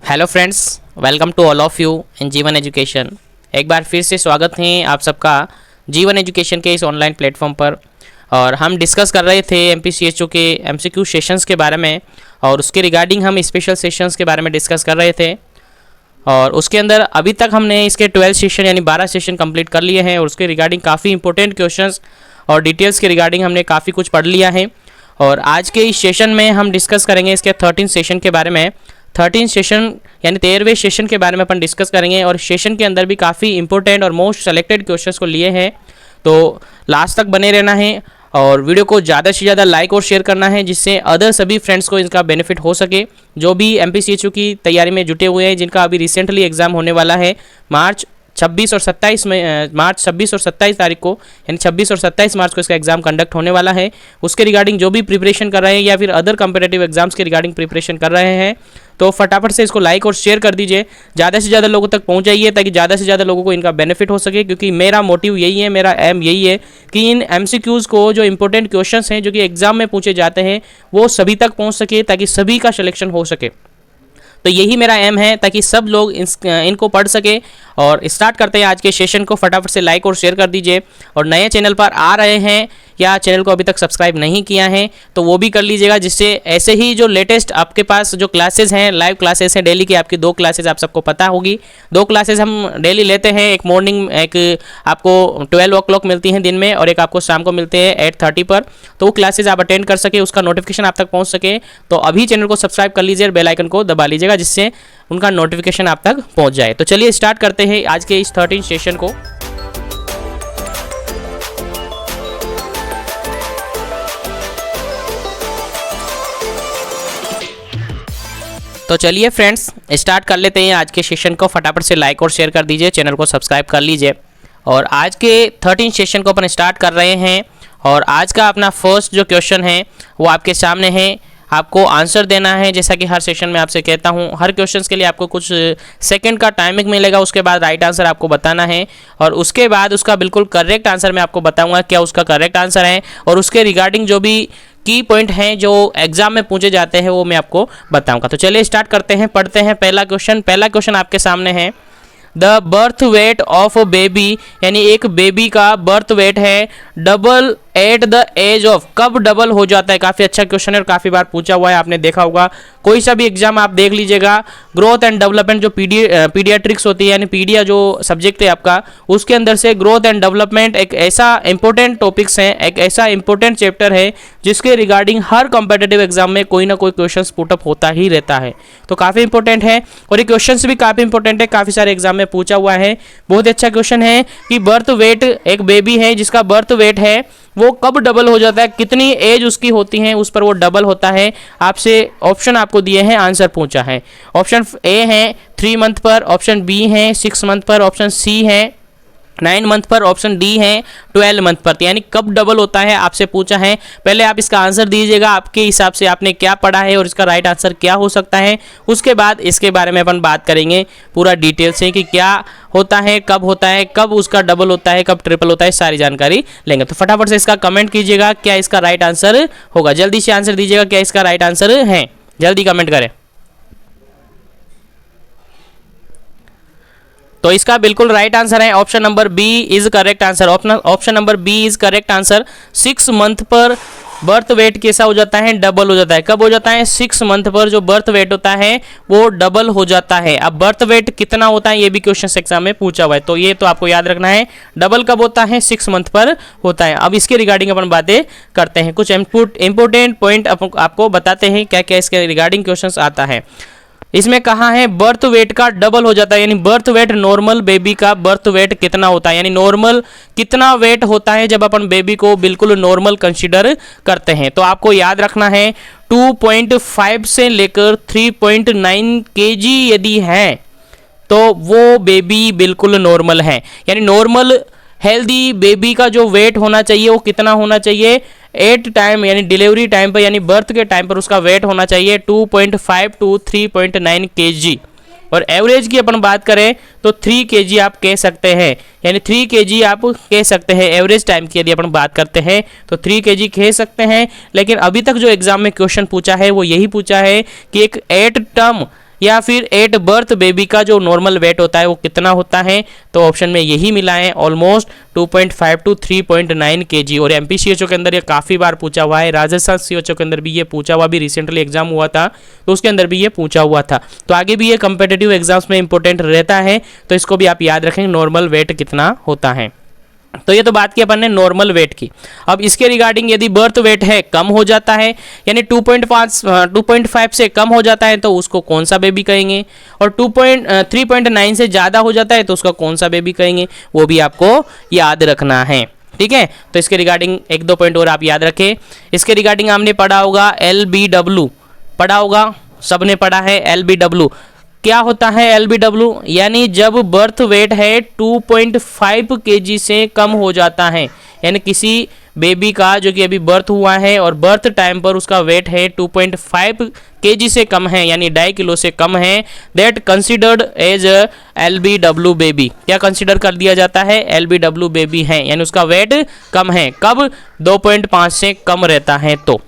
Hello friends, welcome to all of you in Jeevan education. एक बार फिर से स्वागत है आप सबका जीवन एजुकेशन के इस ऑनलाइन प्लेटफॉर्म पर। और हम डिस्कस कर रहे थे MPCHO के MCQ सेशंस के बारे में, और उसके रिगार्डिंग हम स्पेशल सेशंस के बारे में डिस्कस कर रहे थे। और उसके अंदर अभी तक हमने इसके 12 सेशन यानी 12 सेशन कंप्लीट कर लिए हैं, और उसके रिगार्डिंग काफ़ी इंपॉर्टेंट क्वेश्चंस और डिटेल्स के रिगार्डिंग हमने काफ़ी कुछ पढ़ लिया है। और आज के इस सेशन में हम डिस्कस करेंगे इसके 13 सेशन के बारे में। 13 सेशन यानी 13वें सेशन के बारे में अपन डिस्कस करेंगे, और सेशन के अंदर भी काफ़ी इंपॉर्टेंट और मोस्ट सेलेक्टेड क्वेश्चंस को लिए हैं। तो लास्ट तक बने रहना है और वीडियो को ज़्यादा से ज़्यादा लाइक और शेयर करना है, जिससे अदर सभी फ्रेंड्स को इसका बेनिफिट हो सके जो भी MPCHO की तैयारी में जुटे हुए हैं, जिनका अभी रिसेंटली एग्ज़ाम होने वाला है मार्च 26 और 27 तारीख को, यानी 26 और 27 मार्च को इसका एग्जाम कंडक्ट होने वाला है। उसके रिगार्डिंग जो भी प्रिपरेशन कर रहे हैं या फिर अदर कम्पिटेटिव एग्जाम्स के रिगार्डिंग प्रिपरेशन कर रहे हैं, तो फटाफट से इसको लाइक और शेयर कर दीजिए, ज़्यादा से ज़्यादा लोगों तक पहुंचाइए ताकि ज़्यादा से ज़्यादा लोगों को इनका बेनिफिट हो सके। क्योंकि मेरा मोटिव यही है, मेरा एम यही है कि इन MCQs को, जो इंपॉर्टेंट क्वेश्चंस हैं जो कि एग्जाम में पूछे जाते हैं, वो सभी तक पहुँच सके ताकि सभी का सिलेक्शन हो सके। तो यही मेरा एम है ताकि सब लोग इनको पढ़ सके। और स्टार्ट करते हैं आज के सेशन को। फटाफट से लाइक और शेयर कर दीजिए, और नए चैनल पर आ रहे हैं या चैनल को अभी तक सब्सक्राइब नहीं किया है तो वो भी कर लीजिएगा, जिससे ऐसे ही जो लेटेस्ट आपके पास जो क्लासेस हैं, लाइव क्लासेस हैं डेली की, आपकी 2 क्लासेस आप सबको पता होगी। 2 क्लासेस हम डेली लेते हैं, एक मॉर्निंग, एक आपको 12 o'clock मिलती हैं दिन में, और एक आपको शाम को मिलते हैं 8:30 पर। तो वो क्लासेस आप अटेंड कर सके, उसका नोटिफिकेशन आप तक पहुँच सके, तो अभी चैनल को सब्सक्राइब कर लीजिए और बेल आइकन को दबा लीजिएगा, जिससे उनका नोटिफिकेशन आप तक पहुँच जाए। तो चलिए स्टार्ट करते हैं आज के इस 13 सेशन को। तो चलिए फ्रेंड्स स्टार्ट कर लेते हैं आज के सेशन को। फटाफट से लाइक और शेयर कर दीजिए, चैनल को सब्सक्राइब कर लीजिए। और आज के 13 सेशन को अपन स्टार्ट कर रहे हैं, और आज का अपना फर्स्ट जो क्वेश्चन है वो आपके सामने है। आपको आंसर देना है, जैसा कि हर सेशन में आपसे कहता हूं, हर क्वेश्चंस के लिए आपको कुछ सेकंड का टाइमिंग मिलेगा। उसके बाद राइट आंसर आपको बताना है, और उसके बाद उसका बिल्कुल करेक्ट आंसर मैं आपको बताऊंगा क्या उसका करेक्ट आंसर है, और उसके रिगार्डिंग जो भी की पॉइंट हैं जो एग्जाम में पूछे जाते हैं वो मैं आपको बताऊंगा। तो चलिए स्टार्ट करते हैं, पढ़ते हैं पहला क्वेश्चन आपके सामने है। The birth weight of a baby, यानी एक बेबी का बर्थ वेट है double at the age of, कब डबल हो जाता है। काफ़ी अच्छा क्वेश्चन है और काफ़ी बार पूछा हुआ है, आपने देखा होगा। कोई सा भी एग्जाम आप देख लीजिएगा, ग्रोथ एंड डेवलपमेंट जो पीडियाट्रिक्स होती है, यानी पीडिया जो सब्जेक्ट है आपका, उसके अंदर से ग्रोथ एंड डेवलपमेंट एक ऐसा इंपॉर्टेंट टॉपिक्स है, एक ऐसा इंपॉर्टेंट चैप्टर है जिसके रिगार्डिंग हर कॉम्पिटेटिव एग्जाम में कोई ना कोई क्वेश्चन पुटअप होता ही रहता है। तो काफ़ी इंपॉर्टेंट है, और ये क्वेश्चन भी काफ़ी इंपॉर्टेंट है, काफ़ी सारे एग्जाम में पूछा हुआ है। बहुत अच्छा क्वेश्चन है कि बर्थ वेट, एक बेबी है जिसका बर्थ वेट है, वो कब डबल हो जाता है, कितनी एज उसकी होती है उस पर वो डबल होता है। आपसे ऑप्शन आपको दिए हैं, आंसर पूछा है। ऑप्शन ए है 3 मंथ पर, ऑप्शन बी है 6 मंथ पर, ऑप्शन सी है 9 मंथ पर, ऑप्शन डी है 12 मंथ पर। यानी कब डबल होता है आपसे पूछा है। पहले आप इसका आंसर दीजिएगा, आपके हिसाब से आपने क्या पढ़ा है और इसका राइट आंसर क्या हो सकता है। उसके बाद इसके बारे में अपन बात करेंगे पूरा डिटेल से कि क्या होता है, कब उसका डबल होता है, कब ट्रिपल होता है, सारी जानकारी लेंगे। तो फटाफट से इसका कमेंट कीजिएगा क्या इसका राइट आंसर होगा। जल्दी से आंसर दीजिएगा क्या इसका राइट आंसर है, जल्दी कमेंट करें। तो इसका बिल्कुल राइट आंसर है option number B is correct answer. Option number B is correct answer. 6 month पर बर्थ वेट कैसा हो जाता है, डबल हो जाता है। कब हो जाता है, 6 मंथ पर जो बर्थ वेट होता है वो डबल हो जाता है। अब बर्थ वेट कितना होता है ये भी क्वेश्चन एग्जाम में पूछा हुआ है, तो ये तो आपको याद रखना है। डबल कब होता है, 6 मंथ पर होता है। अब इसके रिगार्डिंग अपन बातें करते हैं, कुछ इंपोर्टेंट पॉइंट आपको बताते हैं क्या क्या इसके रिगार्डिंग क्वेश्चन आता है। इसमें कहा है बर्थ वेट का डबल हो जाता है, यानी बर्थ वेट, नॉर्मल बेबी का बर्थ वेट कितना होता है, यानी नॉर्मल कितना वेट होता है जब अपन बेबी को बिल्कुल नॉर्मल कंसीडर करते हैं। तो आपको याद रखना है 2.5 से लेकर 3.9 kg यदि है तो वो बेबी बिल्कुल नॉर्मल है। यानी नॉर्मल हेल्दी बेबी का जो वेट होना चाहिए वो कितना होना चाहिए, 8 टाइम यानी डिलीवरी टाइम पर, यानी बर्थ के टाइम पर उसका वेट होना चाहिए 2.5 to 3.9 kg। और एवरेज की अपन बात करें तो 3 kg आप कह सकते हैं, यानी 3 kg आप कह सकते हैं एवरेज टाइम की यदि अपन बात करते हैं तो 3 kg कह सकते हैं। लेकिन अभी तक जो एग्जाम में क्वेश्चन पूछा है वो यही पूछा है कि एक 8 टर्म या फिर एट बर्थ बेबी का जो नॉर्मल वेट होता है वो कितना होता है, तो ऑप्शन में यही मिला है, ऑलमोस्ट 2.5 टू 3.9 kg। और एमपीसीएचओ के अंदर ये काफ़ी बार पूछा हुआ है, राजस्थान सीएचओ के अंदर भी ये पूछा हुआ, भी रिसेंटली एग्जाम हुआ था तो उसके अंदर भी ये पूछा हुआ था। तो आगे भी ये कंपेटिटिव एग्जाम्स में इंपॉर्टेंट रहता है, तो इसको भी आप याद रखेंगे नॉर्मल वेट कितना होता है। तो ये तो बात की अपन ने नॉर्मल वेट की। अब इसके रिगार्डिंग यदि बर्थ वेट है कम हो जाता है, यानी 2.5 से कम हो जाता है तो उसको कौन सा बेबी कहेंगे, और 3.9 से ज़्यादा हो जाता है तो उसका कौन सा बेबी कहेंगे, वो भी आपको याद रखना है। ठीक है, तो इसके रिगार्डिंग एक दो पॉइंट और आप याद रखें। इसके रिगार्डिंग हमने पढ़ा होगा LBW, पढ़ा होगा, सबने पढ़ा है LBW। क्या होता है LBW, यानी जब बर्थ वेट है 2.5 kg से कम हो जाता है, यानी किसी बेबी का जो कि अभी बर्थ हुआ है और बर्थ टाइम पर उसका वेट है 2.5 kg से कम है, यानी 2.5 किलो से कम है, that considered as LBW baby. क्या कंसिडर कर दिया जाता है, LBW बेबी है, यानी उसका वेट कम है। कब, 2.5 से कम रहता है। तो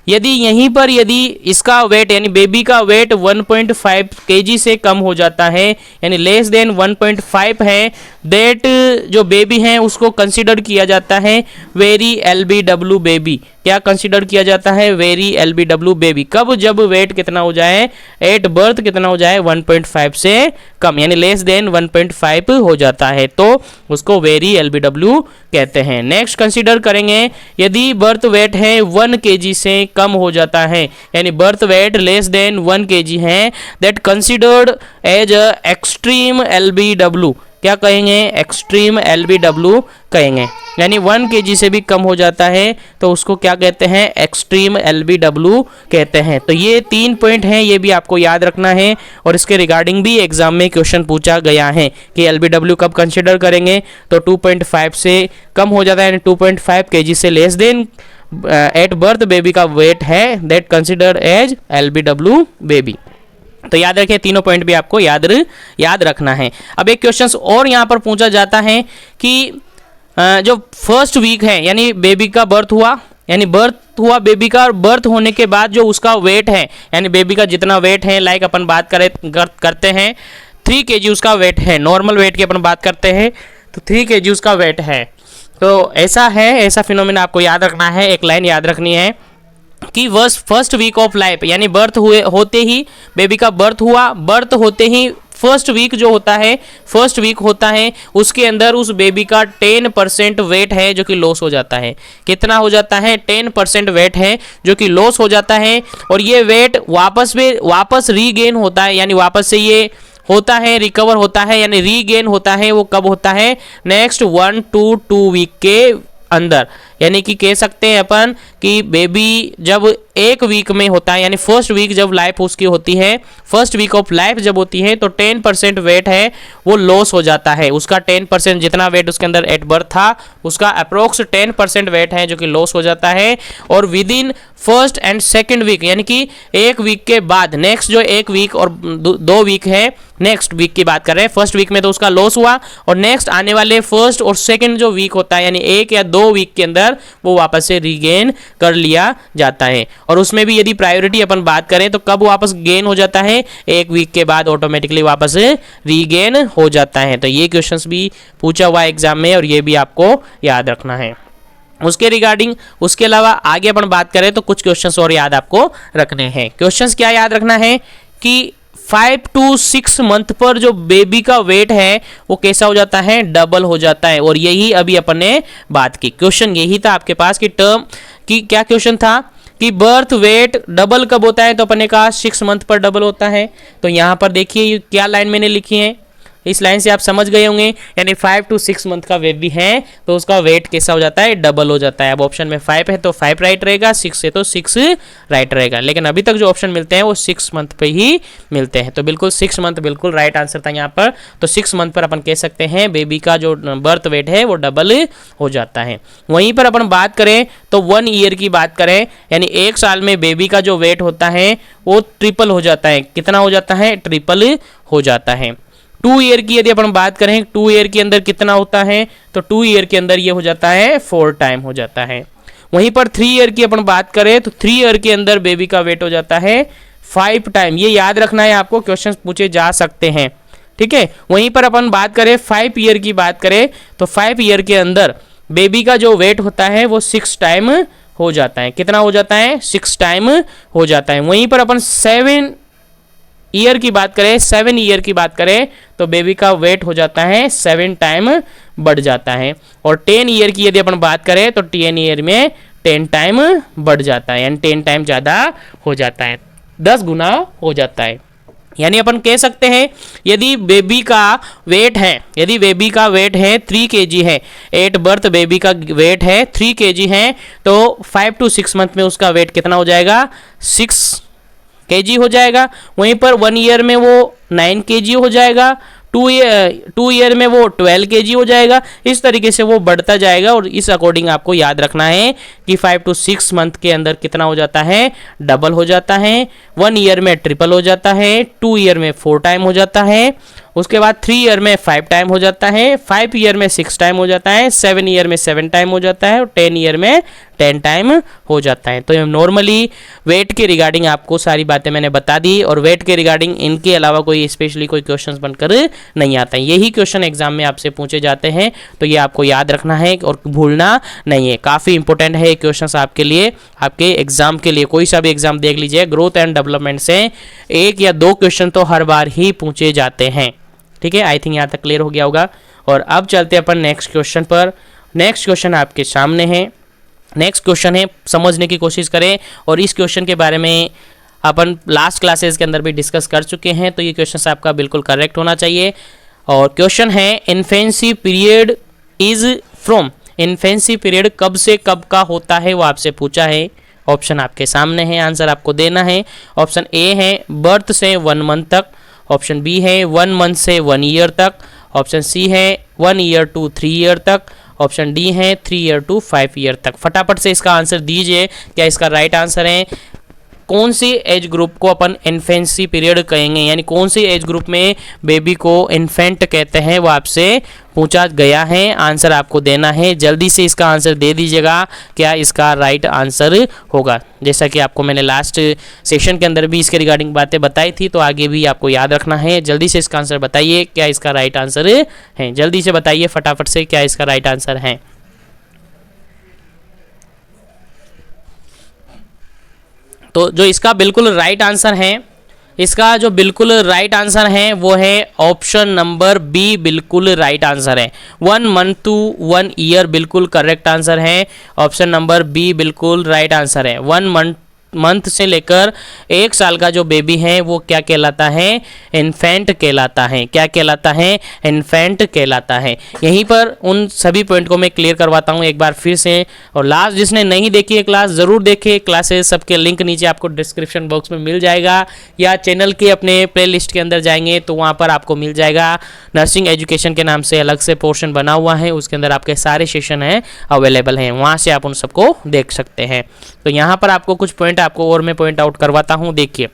यदि यहीं पर यदि इसका वेट यानी बेबी का वेट 1.5 kg से कम हो जाता है, यानी लेस देन 1.5 है, दैट जो बेबी है उसको कंसिडर किया जाता है वेरी LBW बेबी। क्या कंसिडर किया जाता है, वेरी LBW बेबी। कब, जब वेट कितना हो जाए, एट बर्थ कितना हो जाए, 1.5 से कम, यानी लेस देन 1.5 हो जाता है तो उसको वेरी LBW कहते हैं। नेक्स्ट कंसिडर करेंगे, यदि बर्थ वेट है 1 kg से कम हो जाता है, यानी birth weight less than 1 kg है, that considered as extreme LBW। क्या कहेंगे, एक्सट्रीम LBW कहेंगे, यानी 1 kg से भी कम हो जाता है तो उसको क्या कहते हैं, एक्सट्रीम LBW कहते हैं। तो ये 3 पॉइंट हैं, ये भी आपको याद रखना है, और इसके रिगार्डिंग भी एग्जाम में क्वेश्चन पूछा गया है कि LBW कब कंसिडर करेंगे, तो 2.5 से कम हो जाता है, यानी 2.5 kg से less than at birth baby का वेट है, that consider as LBW baby. तो याद रखिए, तीनों पॉइंट भी आपको याद रखना है। अब एक क्वेश्चन और यहाँ पर पूछा जाता है कि जो फर्स्ट वीक है, यानी बेबी का बर्थ हुआ, यानी बर्थ हुआ बेबी का, और बर्थ होने के बाद जो उसका वेट है, यानी बेबी का जितना वेट है, लाइक अपन बात करते हैं 3 kg उसका वेट है, नॉर्मल वेट की अपन बात करते हैं तो 3 kg उसका वेट है। तो ऐसा है, ऐसा फिनोमेना आपको याद रखना है, एक लाइन याद रखनी है कि फर्स्ट वीक ऑफ लाइफ, यानी बर्थ होते ही बेबी का बर्थ हुआ, बर्थ होते ही फर्स्ट वीक जो होता है, फर्स्ट वीक होता है, उसके अंदर उस बेबी का 10% वेट है जो कि लॉस हो जाता है। कितना हो जाता है, 10% वेट है जो कि लॉस हो जाता है, और ये वेट वापस रीगेन होता है, यानी वापस से ये होता है, रिकवर होता है, यानी रीगेन होता है। वो कब होता है, नेक्स्ट 1 to 2 वीक के अंदर, यानी कि कह सकते हैं अपन कि बेबी जब 1 वीक में होता है, यानी फर्स्ट वीक जब लाइफ उसकी होती है, फर्स्ट वीक ऑफ लाइफ जब होती है, तो 10% वेट है वो लॉस हो जाता है। उसका 10% जितना वेट उसके अंदर एट बर्थ था, उसका अप्रोक्स 10% वेट है जो कि लॉस हो जाता है। और within first and second week, यानी कि 1 वीक के बाद, नेक्स्ट जो 1 वीक और 2 वीक है, नेक्स्ट वीक की बात कर रहे हैं, फर्स्ट वीक में तो उसका लॉस हुआ, और नेक्स्ट आने वाले फर्स्ट और सेकेंड जो वीक होता है, यानी 1 या 2 वीक के अंदर वो वापस से रीगेन कर लिया जाता है। और उसमें भी यदि प्रायोरिटी अपन बात करें तो कब वापस गेन हो जाता है, 1 वीक के बाद ऑटोमेटिकली वापस रीगेन हो जाता है। तो ये क्वेश्चंस भी पूछा हुआ है एग्जाम में, और ये भी आपको याद रखना है। उसके रिगार्डिंग, उसके अलावा आगे अपन बात करें तो कुछ क्वेश्चंस और याद आपको रखने हैं। क्वेश्चंस क्या याद रखना है कि 5 to 6 मंथ पर जो बेबी का वेट है वो कैसा हो जाता है, डबल हो जाता है। और यही अभी अपन ने बात की, क्वेश्चन यही था आपके पास कि टर्म की क्या क्वेश्चन था कि बर्थ वेट डबल कब होता है, तो अपन ने कहा 6 मंथ पर डबल होता है। तो यहाँ पर देखिए क्या लाइन मैंने लिखी है, इस लाइन से आप समझ गए होंगे, यानी 5 to 6 मंथ का बेबी है तो उसका वेट कैसा हो जाता है, डबल हो जाता है। अब ऑप्शन में 5 है तो 5 राइट रहेगा, 6 है तो 6 राइट रहेगा, लेकिन अभी तक जो ऑप्शन मिलते हैं वो 6 मंथ पे ही मिलते हैं। तो बिल्कुल 6 मंथ बिल्कुल राइट आंसर था यहाँ पर। तो 6 मंथ पर अपन कह सकते हैं बेबी का जो बर्थ वेट है वो डबल हो जाता है। वहीं पर अपन बात करें तो 1 ईयर की बात करें, यानी 1 साल में बेबी का जो वेट होता है वो ट्रिपल हो जाता है। कितना हो जाता है, ट्रिपल हो जाता है। 2 ईयर की यदि अपन बात करें, 2 ईयर के अंदर कितना होता है, तो 2 ईयर के अंदर ये हो जाता है 4 टाइम हो जाता है। वहीं पर 3 ईयर की अपन बात करें तो 3 ईयर के अंदर बेबी का वेट हो जाता है 5 टाइम, ये याद रखना है आपको, क्वेश्चन पूछे जा सकते हैं, ठीक है। वहीं पर अपन बात करें 5 ईयर की बात करें तो 5 ईयर के अंदर बेबी का जो वेट होता है वो 6 टाइम हो जाता है। कितना हो जाता है? 6 टाइम हो जाता है। वहीं पर अपन 7 ईयर की बात करें, 7 ईयर की बात करें तो बेबी का वेट हो जाता है 7 टाइम बढ़ जाता है। और 10 ईयर की यदि अपन बात करें तो 10 ईयर में 10 टाइम बढ़ जाता है, यानी 10 टाइम ज़्यादा हो जाता है, 10 गुना हो जाता है। यानी अपन कह सकते हैं यदि बेबी का वेट है, यदि बेबी का वेट है 3 kg है, एट बर्थ बेबी का वेट है 3 kg है, तो 5 to 6 मंथ में उसका वेट कितना हो जाएगा? 6 kg हो जाएगा। वहीं पर 1 ईयर में वो 9 kg हो जाएगा, 2 ईयर में वो 12 kg हो जाएगा। इस तरीके से वो बढ़ता जाएगा और इस अकॉर्डिंग आपको याद रखना है कि 5 to 6 मंथ के अंदर कितना हो जाता है? डबल हो जाता है। 1 ईयर में ट्रिपल हो जाता है, 2 ईयर में 4 टाइम हो जाता है, उसके बाद 3 ईयर में 5 टाइम हो जाता है, 5 ईयर में 6 टाइम हो जाता है, 7 ईयर में 7 टाइम हो जाता है और 10 ईयर में 10 टाइम हो जाता है। तो नॉर्मली वेट के रिगार्डिंग आपको सारी बातें मैंने बता दी और वेट के रिगार्डिंग इनके अलावा कोई स्पेशली कोई क्वेश्चंस बनकर नहीं आता है। यही क्वेश्चन एग्जाम में आपसे पूछे जाते हैं, तो ये आपको याद रखना है और भूलना नहीं है। काफ़ी इंपॉर्टेंट है ये क्वेश्चंस आपके लिए, आपके एग्जाम के लिए। कोई सा भी एग्जाम देख लीजिए, ग्रोथ एंड डेवलपमेंट से 1 या 2 क्वेश्चन तो हर बार ही पूछे जाते हैं, ठीक है। आई थिंक यहाँ तक क्लियर हो गया होगा। और अब चलते हैं अपन नेक्स्ट क्वेश्चन पर। नेक्स्ट क्वेश्चन आपके सामने है। नेक्स्ट क्वेश्चन है, समझने की कोशिश करें। और इस क्वेश्चन के बारे में अपन लास्ट क्लासेस के अंदर भी डिस्कस कर चुके हैं, तो ये क्वेश्चन आपका बिल्कुल करेक्ट होना चाहिए। और क्वेश्चन है infancy period is from, infancy period कब से कब का होता है वो आपसे पूछा है। ऑप्शन आपके सामने है, आंसर आपको देना है। ऑप्शन ए है बर्थ से 1 मंथ तक, ऑप्शन बी है 1 मंथ से 1 ईयर तक, ऑप्शन सी है 1 ईयर टू 3 ईयर तक, ऑप्शन डी है 3 ईयर टू 5 ईयर तक। फटाफट से इसका आंसर दीजिए, क्या इसका राइट आंसर है? कौन सी एज ग्रुप को अपन इन्फेंसी पीरियड कहेंगे, यानी कौन सी एज ग्रुप में बेबी को इन्फेंट कहते हैं, वो आपसे पूछा गया है। आंसर आपको देना है, जल्दी से इसका आंसर दे दीजिएगा, क्या इसका राइट आंसर होगा। जैसा कि आपको मैंने लास्ट सेशन के अंदर भी इसके रिगार्डिंग बातें बताई थी, तो आगे भी आपको याद रखना है। जल्दी से इसका आंसर बताइए, क्या इसका राइट आंसर है? जल्दी से बताइए फटाफट से, क्या इसका राइट आंसर है? तो जो इसका बिल्कुल राइट आंसर है, इसका जो बिल्कुल राइट आंसर है वो है ऑप्शन नंबर बी, बिल्कुल राइट आंसर है। 1 मंथ टू 1 ईयर बिल्कुल करेक्ट आंसर है। ऑप्शन नंबर बी बिल्कुल राइट आंसर है। 1 मंथ से लेकर 1 साल का जो बेबी है वो क्या कहलाता है? इन्फेंट कहलाता है। क्या कहलाता है? इन्फेंट कहलाता है। यहीं पर उन सभी पॉइंट को मैं क्लियर करवाता हूँ एक बार फिर से। और लास्ट जिसने नहीं देखी है क्लास, ज़रूर देखे। क्लासेस सबके लिंक नीचे आपको डिस्क्रिप्शन बॉक्स में मिल जाएगा, या चैनल के अपने प्ले लिस्ट के अंदर जाएंगे तो वहाँ पर आपको मिल जाएगा। नर्सिंग एजुकेशन के नाम से अलग से पोर्शन बना हुआ है, उसके अंदर आपके सारे सेशन हैं अवेलेबल हैं, वहाँ से आप उन सबको देख सकते हैं। तो यहाँ पर आपको कुछ पॉइंट आपको और मैं पॉइंट आउट करवाता हूं। देखिए,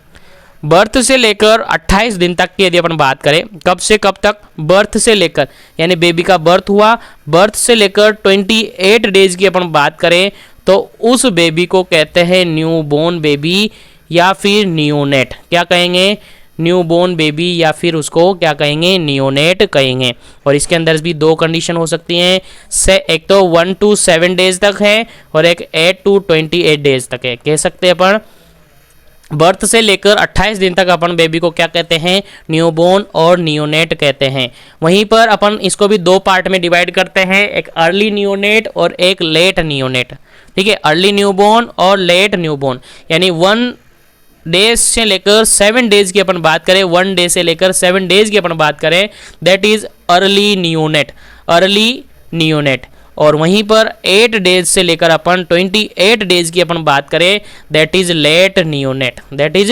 बर्थ से लेकर 28 दिन तक की यदि अपन बात करें, कब से कब तक? बर्थ से लेकर, यानी बेबी का बर्थ हुआ, बर्थ से लेकर 28 डेज की अपन बात करें तो उस बेबी को कहते हैं न्यू बोर्न बेबी या फिर नियोनेट। क्या कहेंगे? न्यू बोर्न बेबी या फिर उसको क्या कहेंगे? नियोनेट कहेंगे। और इसके अंदर भी 2 कंडीशन हो सकती हैं, एक तो 1 to 7 डेज तक है और एक 8 to 28 डेज तक है। कह सकते हैं अपन बर्थ से लेकर 28 दिन तक अपन बेबी को क्या कहते हैं? न्यूबॉर्न और नियोनेट कहते हैं। वहीं पर अपन इसको भी 2 पार्ट में डिवाइड करते हैं, एक अर्ली नियोनेट और एक लेट नियोनेट। ठीक है, अर्ली न्यूबॉर्न और लेट न्यूबॉर्न, यानी 1 डेज से लेकर 7 डेज की अपन बात करें, 1 डे से लेकर 7 डेज की अपन बात करें, that is early neonate, early neonate. और वहीं पर 8 डेज से लेकर अपन 28 डेज की अपन बात करें, that is late neonate, that is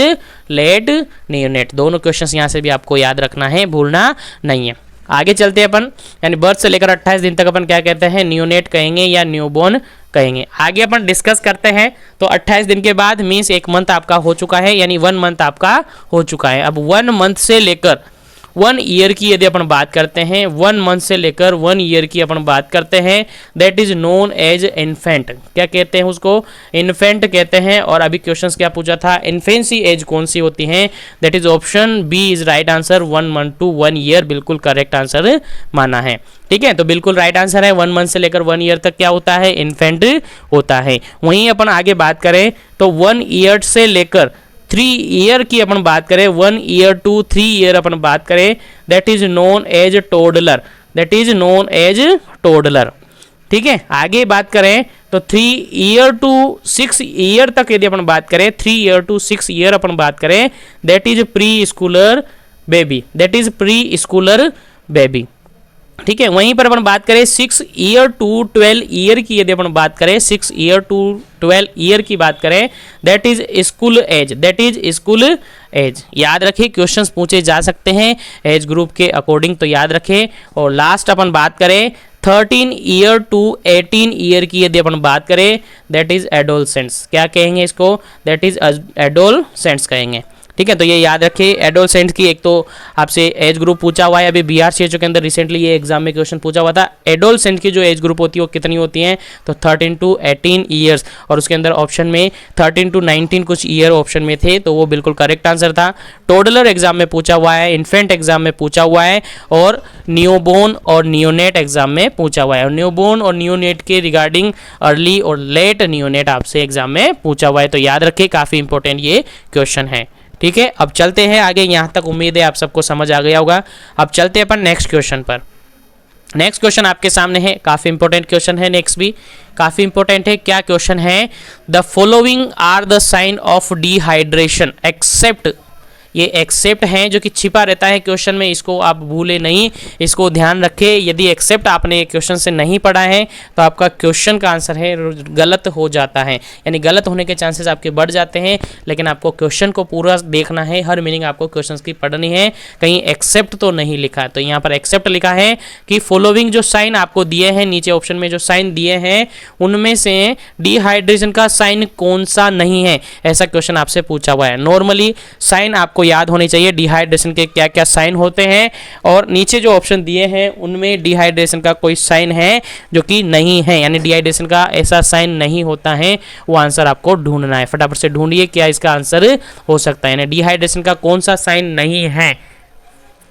late neonate. दोनों क्वेश्चंस यहाँ से भी आपको याद रखना है, भूलना नहीं है। आगे चलते हैं अपन, यानी बर्थ से लेकर 28 दिन तक अपन क्या कहते हैं? नियोनेट कहेंगे या न्यूबॉर्न कहेंगे। आगे अपन डिस्कस करते हैं। तो 28 दिन के बाद मीन्स 1 मंथ आपका हो चुका है, यानी 1 मंथ आपका हो चुका है। अब 1 मंथ से लेकर 1 ईयर की यदि अपन बात करते हैं, 1 मंथ से लेकर 1 ईयर की अपन बात करते हैं, that is known as infant. क्या कहते हैं उसको? इन्फेंट कहते हैं। और अभी क्वेश्चन क्या पूछा था, इन्फेंसी एज कौन सी होती है? That is option B is right answer, 1 month to 1 year बिल्कुल करेक्ट आंसर माना है। ठीक है, तो बिल्कुल राइट आंसर है, 1 मंथ से लेकर 1 ईयर तक क्या होता है? इन्फेंट होता है। वहीं अपन आगे बात करें तो 1 ईयर से लेकर 3 ईयर की अपन बात करें, 1 ईयर टू 3 ईयर अपन बात करें, that is known as toddler, that is known as toddler. ठीक है, आगे बात करें तो 3 ईयर टू 6 ईयर तक यदि अपन बात करें, 3 ईयर टू 6 ईयर अपन बात करें, that is pre Schuler baby, that is pre Schuler baby. ठीक है, वहीं पर अपन बात करें 6 ईयर टू 12 ईयर की यदि अपन बात करें, 6 ईयर टू 12 ईयर की बात करें, that is school age, that is school age. याद रखें, क्वेश्चंस पूछे जा सकते हैं एज ग्रुप के अकॉर्डिंग, तो याद रखें। और लास्ट अपन बात करें 13 ईयर टू 18 ईयर की यदि अपन बात करें, दैट इज एडोलसेंट्स। क्या कहेंगे इसको? दैट इज एडोलसेंट्स कहेंगे। ठीक है, तो ये याद रखिए। एडोलसेंट की एक तो आपसे एज ग्रुप पूछा हुआ है, अभी BRCHO के अंदर रिसेंटली ये एग्जाम में क्वेश्चन पूछा हुआ था। एडोलसेंट की जो एज ग्रुप होती है वो कितनी होती है? तो 13 टू 18 ईयर्स, और उसके अंदर ऑप्शन में 13 टू 19 कुछ ईयर ऑप्शन में थे, तो वो बिल्कुल करेक्ट आंसर था। टोडलर एग्जाम में पूछा हुआ है, इन्फेंट एग्जाम में पूछा हुआ है, और न्यूबोर्न और नियोनेट एग्जाम में पूछा हुआ है। और न्यूबोर्न और नियोनेट के रिगार्डिंग अर्ली और लेट नियोनेट आपसे एग्जाम में पूछा हुआ है, तो याद रखिए, काफ़ी इंपॉर्टेंट ये क्वेश्चन है। ठीक है, अब चलते हैं आगे। यहाँ तक उम्मीद है आप सबको समझ आ गया होगा। अब चलते हैं अपन नेक्स्ट क्वेश्चन पर। नेक्स्ट क्वेश्चन आपके सामने है, काफ़ी इंपॉर्टेंट क्वेश्चन है, नेक्स्ट भी काफ़ी इंपॉर्टेंट है। क्या क्वेश्चन है? The following are the sign of dehydration except, ये एक्सेप्ट हैं जो कि छिपा रहता है क्वेश्चन में, इसको आप भूले नहीं, इसको ध्यान रखें। यदि एक्सेप्ट आपने क्वेश्चन से नहीं पढ़ा है तो आपका क्वेश्चन का आंसर है गलत हो जाता है, यानी गलत होने के चांसेस आपके बढ़ जाते हैं। लेकिन आपको क्वेश्चन को पूरा देखना है, हर मीनिंग आपको क्वेश्चन की पढ़नी है, कहीं एक्सेप्ट तो नहीं लिखा। तो यहाँ पर एक्सेप्ट लिखा है कि फॉलोइंग जो साइन आपको दिए हैं, नीचे ऑप्शन में जो साइन दिए हैं, उनमें से डिहाइड्रेशन का साइन कौन सा नहीं है, ऐसा क्वेश्चन आपसे पूछा हुआ है। नॉर्मली साइन आपको याद होनी चाहिए, डिहाइड्रेशन के क्या क्या साइन होते हैं, और नीचे जो ऑप्शन दिए हैं उनमें डिहाइड्रेशन का कोई साइन है जो कि नहीं है, यानी डिहाइड्रेशन का ऐसा साइन नहीं होता है। वो आंसर आपको ढूंढना है, फटाफट से ढूंढिए क्या इसका आंसर हो सकता है, यानी डिहाइड्रेशन का कौन सा साइन नहीं है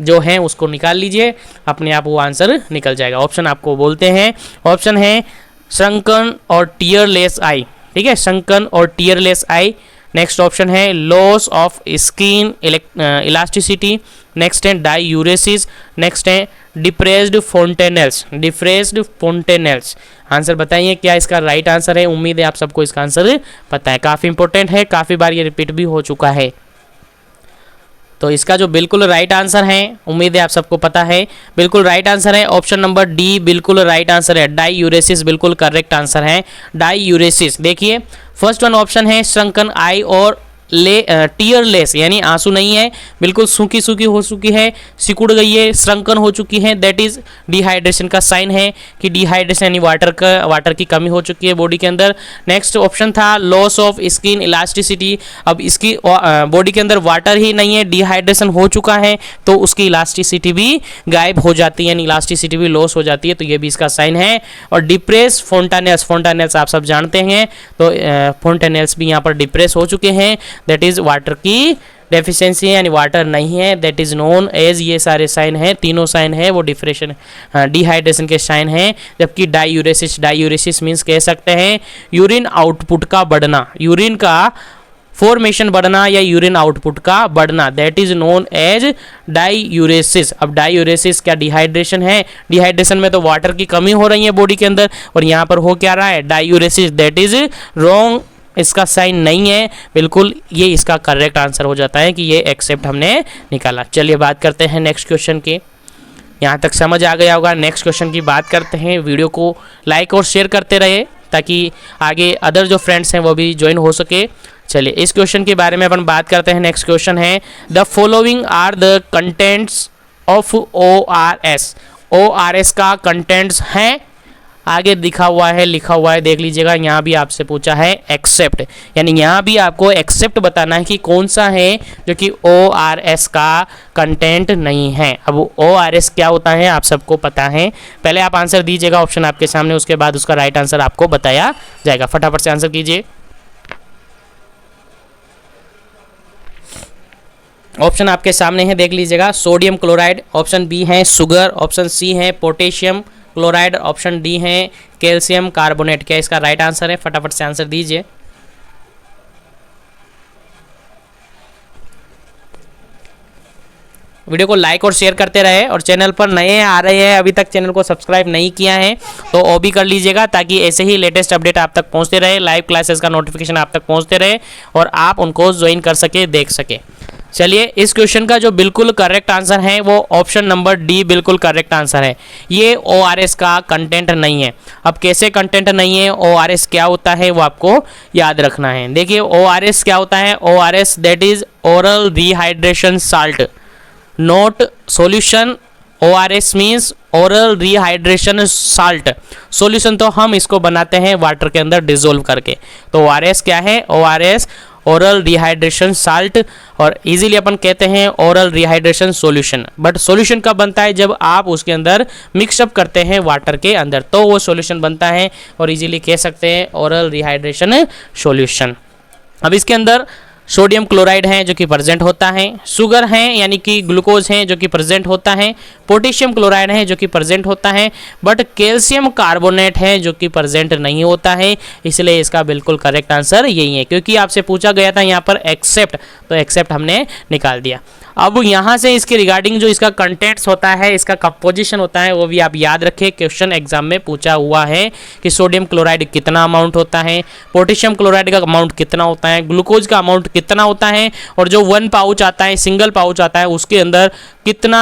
जो है उसको निकाल लीजिए, अपने आप वो आंसर निकल जाएगा। ऑप्शन आपको बोलते हैं, ऑप्शन है श्रंकन और टीयरलेस आई। ठीक है, श्रंकन और टीयरलेस आई। नेक्स्ट ऑप्शन है loss of skin elasticity. Next है डायूरेसिस। नेक्स्ट है डिप्रेस्ड फोंटेनेल्स, डिप्रेस्ड फोंटेनेल्स। आंसर बताइए क्या इसका राइट आंसर है। उम्मीद है आप सबको इसका आंसर पता है, काफ़ी इंपॉर्टेंट है, काफ़ी बार ये रिपीट भी हो चुका है। तो इसका जो बिल्कुल राइट आंसर है, उम्मीद है आप सबको पता है, बिल्कुल राइट आंसर है ऑप्शन नंबर डी, बिल्कुल राइट आंसर है। डायूरेसिस बिल्कुल करेक्ट आंसर है, डायूरेसिस। देखिए फर्स्ट वन ऑप्शन है श्रंकन आई और टीयरलेस, यानी आंसू नहीं है, बिल्कुल सूखी सूखी हो चुकी है, सिकुड़ गई है, श्रंकन हो चुकी है, दैट इज डिहाइड्रेशन का साइन है कि डिहाइड्रेशन यानी वाटर की कमी हो चुकी है बॉडी के अंदर। नेक्स्ट ऑप्शन था लॉस ऑफ स्किन इलास्टिसिटी, अब इसकी बॉडी के अंदर वाटर ही नहीं है, डिहाइड्रेशन हो चुका है, तो उसकी इलास्टिसिटी भी गायब हो जाती है, यानी इलास्टिसिटी भी लॉस हो जाती है, तो ये भी इसका साइन है। और डिप्रेस फोंटानेल्स, फोंटानेल्स आप सब जानते हैं, तो फोंटानेल्स भी यहाँ पर डिप्रेस हो चुके हैं, दैट इज वाटर की डेफिशिएंसी है, यानी वाटर नहीं है, दैट इज नोन एज। ये सारे साइन हैं, तीनों साइन है वो डिहाइड्रेशन के साइन हैं। जबकि डायूरेसिस, डायूरेसिस मीन्स कह सकते हैं यूरिन आउटपुट का बढ़ना, यूरिन का फॉर्मेशन बढ़ना या यूरिन आउटपुट का बढ़ना, that is known as diuresis. अब डायूरेसिस क्या डिहाइड्रेशन है? डिहाइड्रेशन में तो वाटर की कमी हो रही है बॉडी के अंदर, और यहाँ पर हो क्या रहा है? डायूरेसिस, दैट इज रॉन्ग, इसका साइन नहीं है, बिल्कुल ये इसका करेक्ट आंसर हो जाता है कि ये एक्सेप्ट हमने निकाला। चलिए बात करते हैं नेक्स्ट क्वेश्चन की, यहाँ तक समझ आ गया होगा। नेक्स्ट क्वेश्चन की बात करते हैं, वीडियो को लाइक और शेयर करते रहे ताकि आगे अदर जो फ्रेंड्स हैं वो भी ज्वाइन हो सके। चलिए इस क्वेश्चन के बारे में अपन बात करते हैं। नेक्स्ट क्वेश्चन है the following are the contents of ORS। ORS का कंटेंट्स हैं आगे लिखा हुआ है देख लीजिएगा, यहाँ भी आपसे पूछा है एक्सेप्ट, यानी यहाँ भी आपको एक्सेप्ट बताना है कि कौन सा है जो कि ORS का कंटेंट नहीं है। अब ORS क्या होता है आप सबको पता है, पहले आप आंसर दीजिएगा ऑप्शन आपके सामने, उसके बाद उसका राइट आंसर आपको बताया जाएगा। फटाफट से आंसर कीजिए। ऑप्शन आपके सामने है देख लीजिएगा, सोडियम क्लोराइड, ऑप्शन बी है शुगर, ऑप्शन सी है पोटेशियम क्लोराइड, ऑप्शन डी है कैल्शियम कार्बोनेट। क्या इसका राइट आंसर है? फटाफट से आंसर दीजिए। वीडियो को लाइक और शेयर करते रहे, और चैनल पर नए आ रहे हैं अभी तक चैनल को सब्सक्राइब नहीं किया है तो वो भी कर लीजिएगा, ताकि ऐसे ही लेटेस्ट अपडेट आप तक पहुंचते रहे, लाइव क्लासेस का नोटिफिकेशन आप तक पहुंचते रहे और आप उनको ज्वाइन कर सके, देख सके। चलिए, इस क्वेश्चन का जो बिल्कुल करेक्ट आंसर है वो ऑप्शन नंबर डी बिल्कुल करेक्ट आंसर है। ये ORS का कंटेंट नहीं है। अब कैसे कंटेंट नहीं है, ORS क्या होता है वो आपको याद रखना है। देखिए ORS क्या होता है, ORS that is oral rehydration salt, not solution. ORS means oral rehydration salt, solution तो हम इसको बनाते हैं वाटर के अंदर डिजोल्व करके। तो ORS क्या है, ORS ओरल रिहाइड्रेशन साल्ट, और इजीली अपन कहते हैं oral rehydration solution. But solution कब बनता है, जब आप उसके अंदर मिक्सअप करते हैं वाटर के अंदर, तो वो सॉल्यूशन बनता है, और इजीली कह सकते हैं ओरल रिहाइड्रेशन सॉल्यूशन। अब इसके अंदर सोडियम क्लोराइड है जो कि प्रेजेंट होता है, शुगर है यानी कि ग्लूकोज है जो कि प्रेजेंट होता है, पोटेशियम क्लोराइड है जो कि प्रेजेंट होता है, बट कैल्शियम कार्बोनेट है जो कि प्रेजेंट नहीं होता है। इसलिए इसका बिल्कुल करेक्ट आंसर यही है, क्योंकि आपसे पूछा गया था यहाँ पर एक्सेप्ट, तो एक्सेप्ट हमने निकाल दिया। अब यहाँ से इसके रिगार्डिंग जो इसका कंटेंट्स होता है, इसका कंपोजिशन होता है, वो भी आप याद रखें। क्वेश्चन एग्जाम में पूछा हुआ है कि सोडियम क्लोराइड कितना अमाउंट होता है, पोटेशियम क्लोराइड का अमाउंट कितना होता है, ग्लूकोज का अमाउंट कितना होता है, और जो 1 पाउच आता है, सिंगल पाउच आता है, उसके अंदर कितना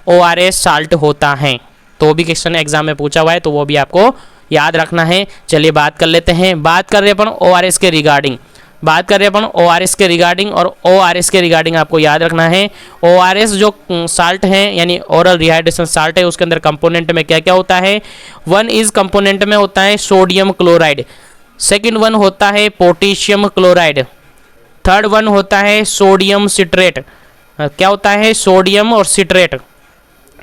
ORS साल्ट होता है। तो भी क्वेश्चन एग्जाम में पूछा हुआ है, तो वो भी आपको याद रखना है। चलिए बात कर लेते हैं, बात कर रहे हैं अपन ORS के रिगार्डिंग, बात कर रहे हैं अपन ORS के रिगार्डिंग, और ORS के रिगार्डिंग आपको याद रखना है। ORS जो साल्ट है यानी ओरल रिहाइड्रेशन साल्ट है, उसके अंदर कंपोनेंट में क्या क्या होता है। 1 इज कंपोनेंट में होता है सोडियम क्लोराइड, सेकंड 1 होता है पोटेशियम क्लोराइड, थर्ड 1 होता है सोडियम सिट्रेट। क्या होता है, सोडियम और सिट्रेट,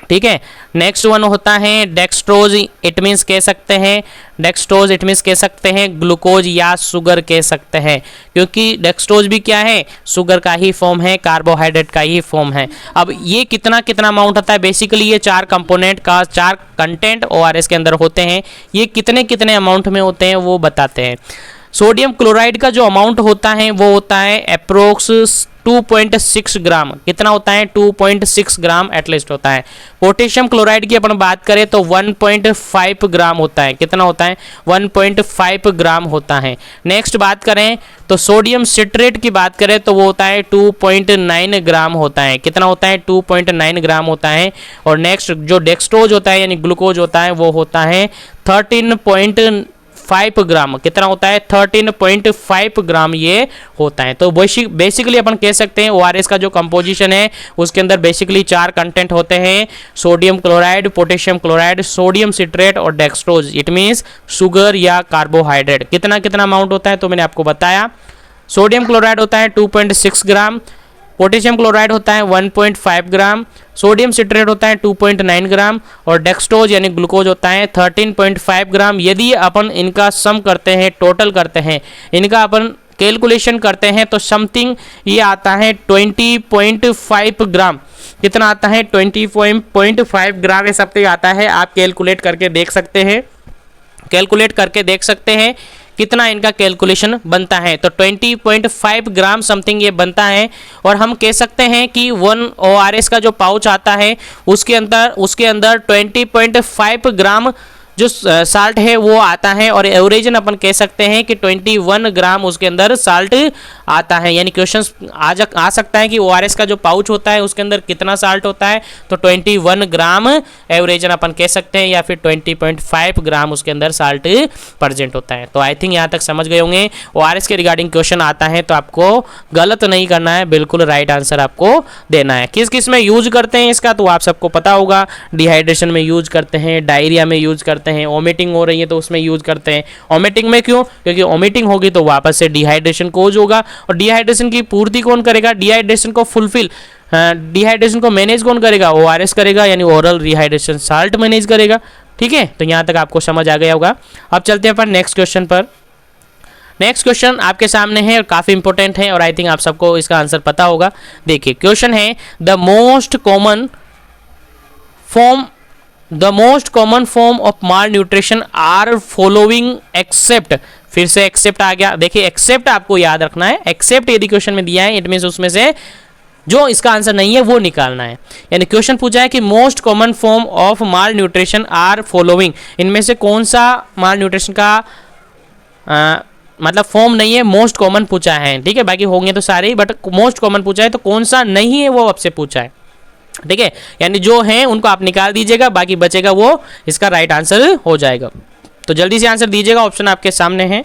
ठीक है। नेक्स्ट 1 होता है डेक्सट्रोज, इट मीन्स कह सकते हैं डेक्सट्रोज, इट मीन्स कह सकते हैं ग्लूकोज या शुगर कह सकते हैं, क्योंकि डेक्सट्रोज भी क्या है, शुगर का ही फॉर्म है, कार्बोहाइड्रेट का ही फॉर्म है। अब ये कितना कितना अमाउंट होता है, बेसिकली ये 4 कंपोनेंट का 4 कंटेंट ORS के अंदर होते हैं, ये कितने कितने अमाउंट में होते हैं वो बताते हैं। सोडियम क्लोराइड का जो अमाउंट होता है वो होता है अप्रोक्स 2.6 ग्राम, कितना होता है 2.6 ग्राम एटलीस्ट होता है। पोटेशियम क्लोराइड की अपन बात करें तो 1.5 ग्राम होता है, कितना होता है 1.5 ग्राम होता है। नेक्स्ट बात करें तो सोडियम सिट्रेट की बात करें तो वो होता है 2.9 ग्राम होता है, कितना होता है 2.9 ग्राम होता है। और नेक्स्ट जो डेक्सट्रोज होता है यानी ग्लूकोज होता है वो होता है 13.5 ग्राम, कितना होता है 13.5 ग्राम ये होता है। तो बेसिकली अपन कह सकते हैं ORS का जो कंपोजिशन है उसके अंदर बेसिकली 4 कंटेंट होते हैं, sodium chloride, potassium chloride, sodium citrate और डेक्सट्रोज, इट मीन्स शुगर या कार्बोहाइड्रेट। कितना कितना अमाउंट होता है तो मैंने आपको बताया, सोडियम क्लोराइड होता है 2.6 ग्राम, पोटेशियम क्लोराइड होता है 1.5 ग्राम, सोडियम सिट्रेट होता है 2.9 ग्राम और डेक्सट्रोज यानी ग्लूकोज होता है 13.5 ग्राम। यदि अपन इनका सम करते हैं, टोटल करते हैं, इनका अपन कैलकुलेशन करते हैं तो समथिंग ये आता है 20.5 ग्राम, कितना आता है 20.5 ग्राम ये सब आता है। आप कैलकुलेट करके देख सकते हैं, कैलकुलेट करके देख सकते हैं कितना इनका कैलकुलेशन बनता है। तो 20.5 ग्राम समथिंग ये बनता है। और हम कह सकते हैं कि 1 ORS का जो पाउच आता है उसके अंदर 20.5 ग्राम जो साल्ट है वो आता है, और एवरेजन अपन कह सकते हैं कि 21 ग्राम उसके अंदर साल्ट आता है। यानी क्वेश्चन आ सकता है कि ORS का जो पाउच होता है उसके अंदर कितना साल्ट होता है, तो 21 ग्राम एवरेजन अपन कह सकते हैं, या फिर 20.5 ग्राम उसके अंदर साल्ट प्रेजेंट होता है। तो आई थिंक यहाँ तक समझ गए होंगे। ORS के रिगार्डिंग क्वेश्चन आता है तो आपको गलत नहीं करना है, बिल्कुल राइट आंसर आपको देना है। किस किस में यूज करते हैं इसका तो आप सबको पता होगा, डिहाइड्रेशन में यूज करते हैं, डायरिया में यूज करते करते हैं, वोमिटिंग हो रही है तो उसमें यूज़ करते हैं। वोमिटिंग में क्यों? क्योंकि वोमिटिंग होगी तो वापस से डिहाइड्रेशन कोज होगा, और डिहाइड्रेशन की पूर्ति कौन करेगा? डिहाइड्रेशन को फुलफिल, डिहाइड्रेशन को मैनेज कौन करेगा? ORS करेगा, यानी ओरल रिहाइड्रेशन साल्ट मैनेज करेगा। ठीक है, तो यहाँ तक आपको समझ आ गया होगा। अब चलते हैं अपन नेक्स्ट क्वेश्चन पर। नेक्स्ट क्वेश्चन आपके सामने है और काफ़ी इंपॉर्टेंट है, और आई थिंक आप सबको इसका आंसर पता होगा। देखिए क्वेश्चन है, the most common form of malnutrition are following except. फिर से एक्सेप्ट आ गया। देखिए एक्सेप्ट आपको याद रखना है, एक्सेप्ट यदि क्वेश्चन में दिया है इट मीन्स उसमें से जो इसका आंसर नहीं है वो निकालना है। यानी क्वेश्चन पूछा है कि most common form of malnutrition are following, इनमें से कौन सा माल न्यूट्रिशन का मतलब फॉर्म नहीं है, मोस्ट कॉमन पूछा है। ठीक है, बाकी होंगे तो सारे ही, बट मोस्ट कॉमन पूछा है तो कौन सा नहीं है वो आपसे पूछा है। ठीक है, यानी जो है उनको आप निकाल दीजिएगा, बाकी बचेगा वो इसका राइट आंसर हो जाएगा। तो जल्दी से आंसर दीजिएगा, ऑप्शन आपके सामने है।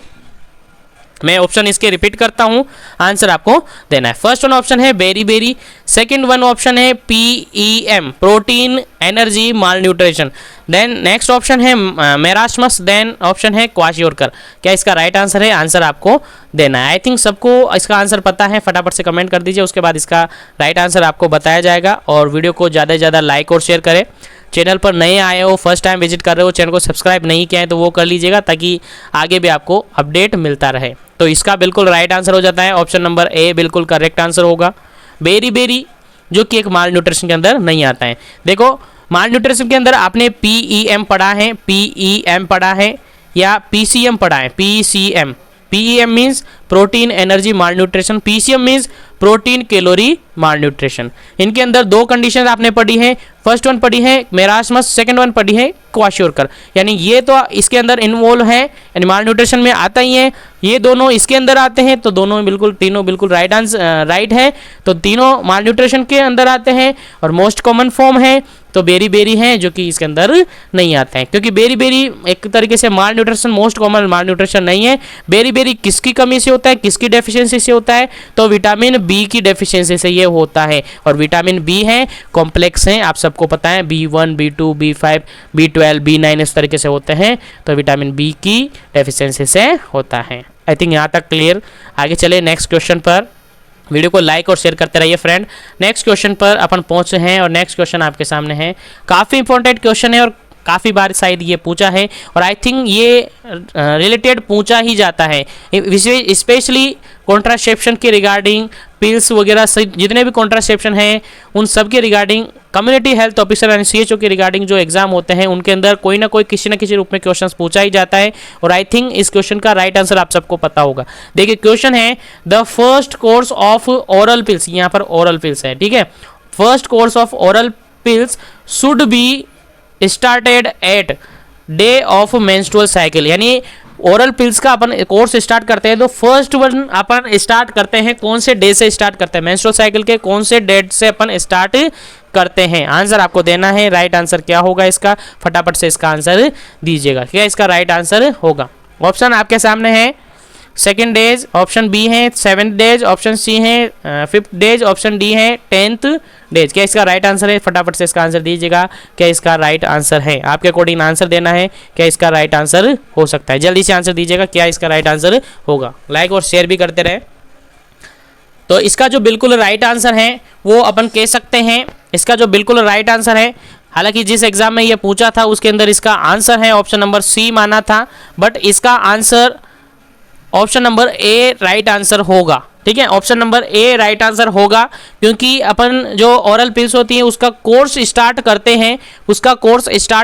मैं ऑप्शन इसके रिपीट करता हूं, आंसर आपको देना है। फर्स्ट वन ऑप्शन है beriberi, second one option है PEM protein energy malnutrition, then next option है मेरास्मस, देन ऑप्शन है क्वाशियोरकर। क्या इसका राइट आंसर है? आंसर आपको देना है। आई थिंक सबको इसका आंसर पता है, फटाफट से कमेंट कर दीजिए, उसके बाद इसका राइट आंसर आपको बताया जाएगा। और वीडियो को ज़्यादा से ज़्यादा लाइक और शेयर करें। चैनल पर नए आए हो, फर्स्ट टाइम विजिट कर रहे हो, चैनल को सब्सक्राइब नहीं किया है तो वो कर लीजिएगा, ताकि आगे भी आपको अपडेट मिलता रहे। तो इसका बिल्कुल राइट आंसर हो जाता है ऑप्शन नंबर ए, बिल्कुल करेक्ट आंसर होगा बेरी बेरी, जो कि एक माल न्यूट्रिशन के अंदर नहीं आता है। देखो माल न्यूट्रिशन के अंदर आपने PEM पढ़ा है, PEM पढ़ा है या PCM पढ़ा है, PCM। PEM means protein energy malnutrition, PCM means protein calorie malnutrition. इनके अंदर दो कंडीशन आपने पढ़ी है, फर्स्ट वन पढ़ी है मेरास्मस, सेकंड वन पढ़ी है क्वाशियोरकर। यानी ये तो इसके अंदर इन्वॉल्व है, यानी माल न्यूट्रिशन में आता ही है, ये दोनों इसके अंदर आते हैं, तो दोनों बिल्कुल तीनों बिल्कुल राइट है। तो तीनों माल न्यूट्रिशन के अंदर आते हैं, और मोस्ट कॉमन फॉर्म है तो बेरी बेरी है, जो कि इसके अंदर नहीं आता है, क्योंकि बेरी बेरी एक तरीके से माल न्यूट्रिशन, मोस्ट कॉमन माल न्यूट्रिशन नहीं है। बेरी बेरी किसकी कमी से होता है, किसकी डेफिशिएंसी से होता है? तो विटामिन बी की डेफिशिएंसी से ये होता है। और विटामिन बी है, कॉम्प्लेक्स है, आप सबको पता है, B1 B2 B5 B12 B9 इस तरीके से होते हैं, तो विटामिन बी की डेफिशिएंसी से होता है। आई थिंक यहाँ तक क्लियर। आगे चले नेक्स्ट क्वेश्चन पर। वीडियो को लाइक और शेयर करते रहिए फ्रेंड। नेक्स्ट क्वेश्चन पर अपन पहुंचे हैं, और नेक्स्ट क्वेश्चन आपके सामने है। काफ़ी इंपॉर्टेंट क्वेश्चन है और काफ़ी बार शायद ये पूछा है, और आई थिंक ये रिलेटेड पूछा ही जाता है, स्पेशली कॉन्ट्रासेप्शन के रिगार्डिंग, पिल्स वगैरह जितने भी कॉन्ट्रासेप्शन हैं उन सब के रिगार्डिंग, कम्युनिटी हेल्थ ऑफिसर यानी CHO के रिगार्डिंग जो एग्जाम होते हैं उनके अंदर कोई ना कोई किसी न किसी रूप में क्वेश्चन पूछा ही जाता है। और आई थिंक इस क्वेश्चन का राइट आंसर आप सबको पता होगा। देखिए क्वेश्चन है, the first course of oral pills, यहाँ पर ओरल पिल्स है, ठीक है, first course of oral pills should be started at day of menstrual cycle. यानी ओरल पिल्स का अपन कोर्स स्टार्ट करते हैं तो फर्स्ट वन अपन स्टार्ट करते हैं कौन से डे से स्टार्ट करते हैं, मेंस्ट्रुअल साइकिल के कौन से डेट से अपन स्टार्ट करते हैं। आंसर आपको देना है। राइट आंसर क्या होगा इसका, फटाफट से इसका आंसर दीजिएगा। क्या इसका राइट आंसर होगा? ऑप्शन आपके सामने है, सेकेंड डेज, ऑप्शन बी है 7th डेज, ऑप्शन सी है 5th डेज, ऑप्शन डी है 10th डेज। क्या इसका राइट आंसर है? फटाफट से इसका आंसर दीजिएगा। क्या इसका राइट आंसर है? आपके अकॉर्डिंग आंसर देना है। क्या इसका राइट आंसर हो सकता है? जल्दी से आंसर दीजिएगा, क्या इसका राइट आंसर होगा। लाइक और शेयर भी करते रहे। तो इसका जो बिल्कुल राइट आंसर है वो अपन कह सकते हैं, इसका जो बिल्कुल राइट आंसर है, हालांकि जिस एग्जाम में ये पूछा था उसके अंदर इसका आंसर है ऑप्शन नंबर सी माना था, बट इसका आंसर ऑप्शन नंबर ए राइट आंसर होगा। ठीक है, ऑप्शन नंबर ए राइट आंसर होगा, क्योंकि अपन जो ओरल पिल्स होती है उसका कोर्स स्टार्ट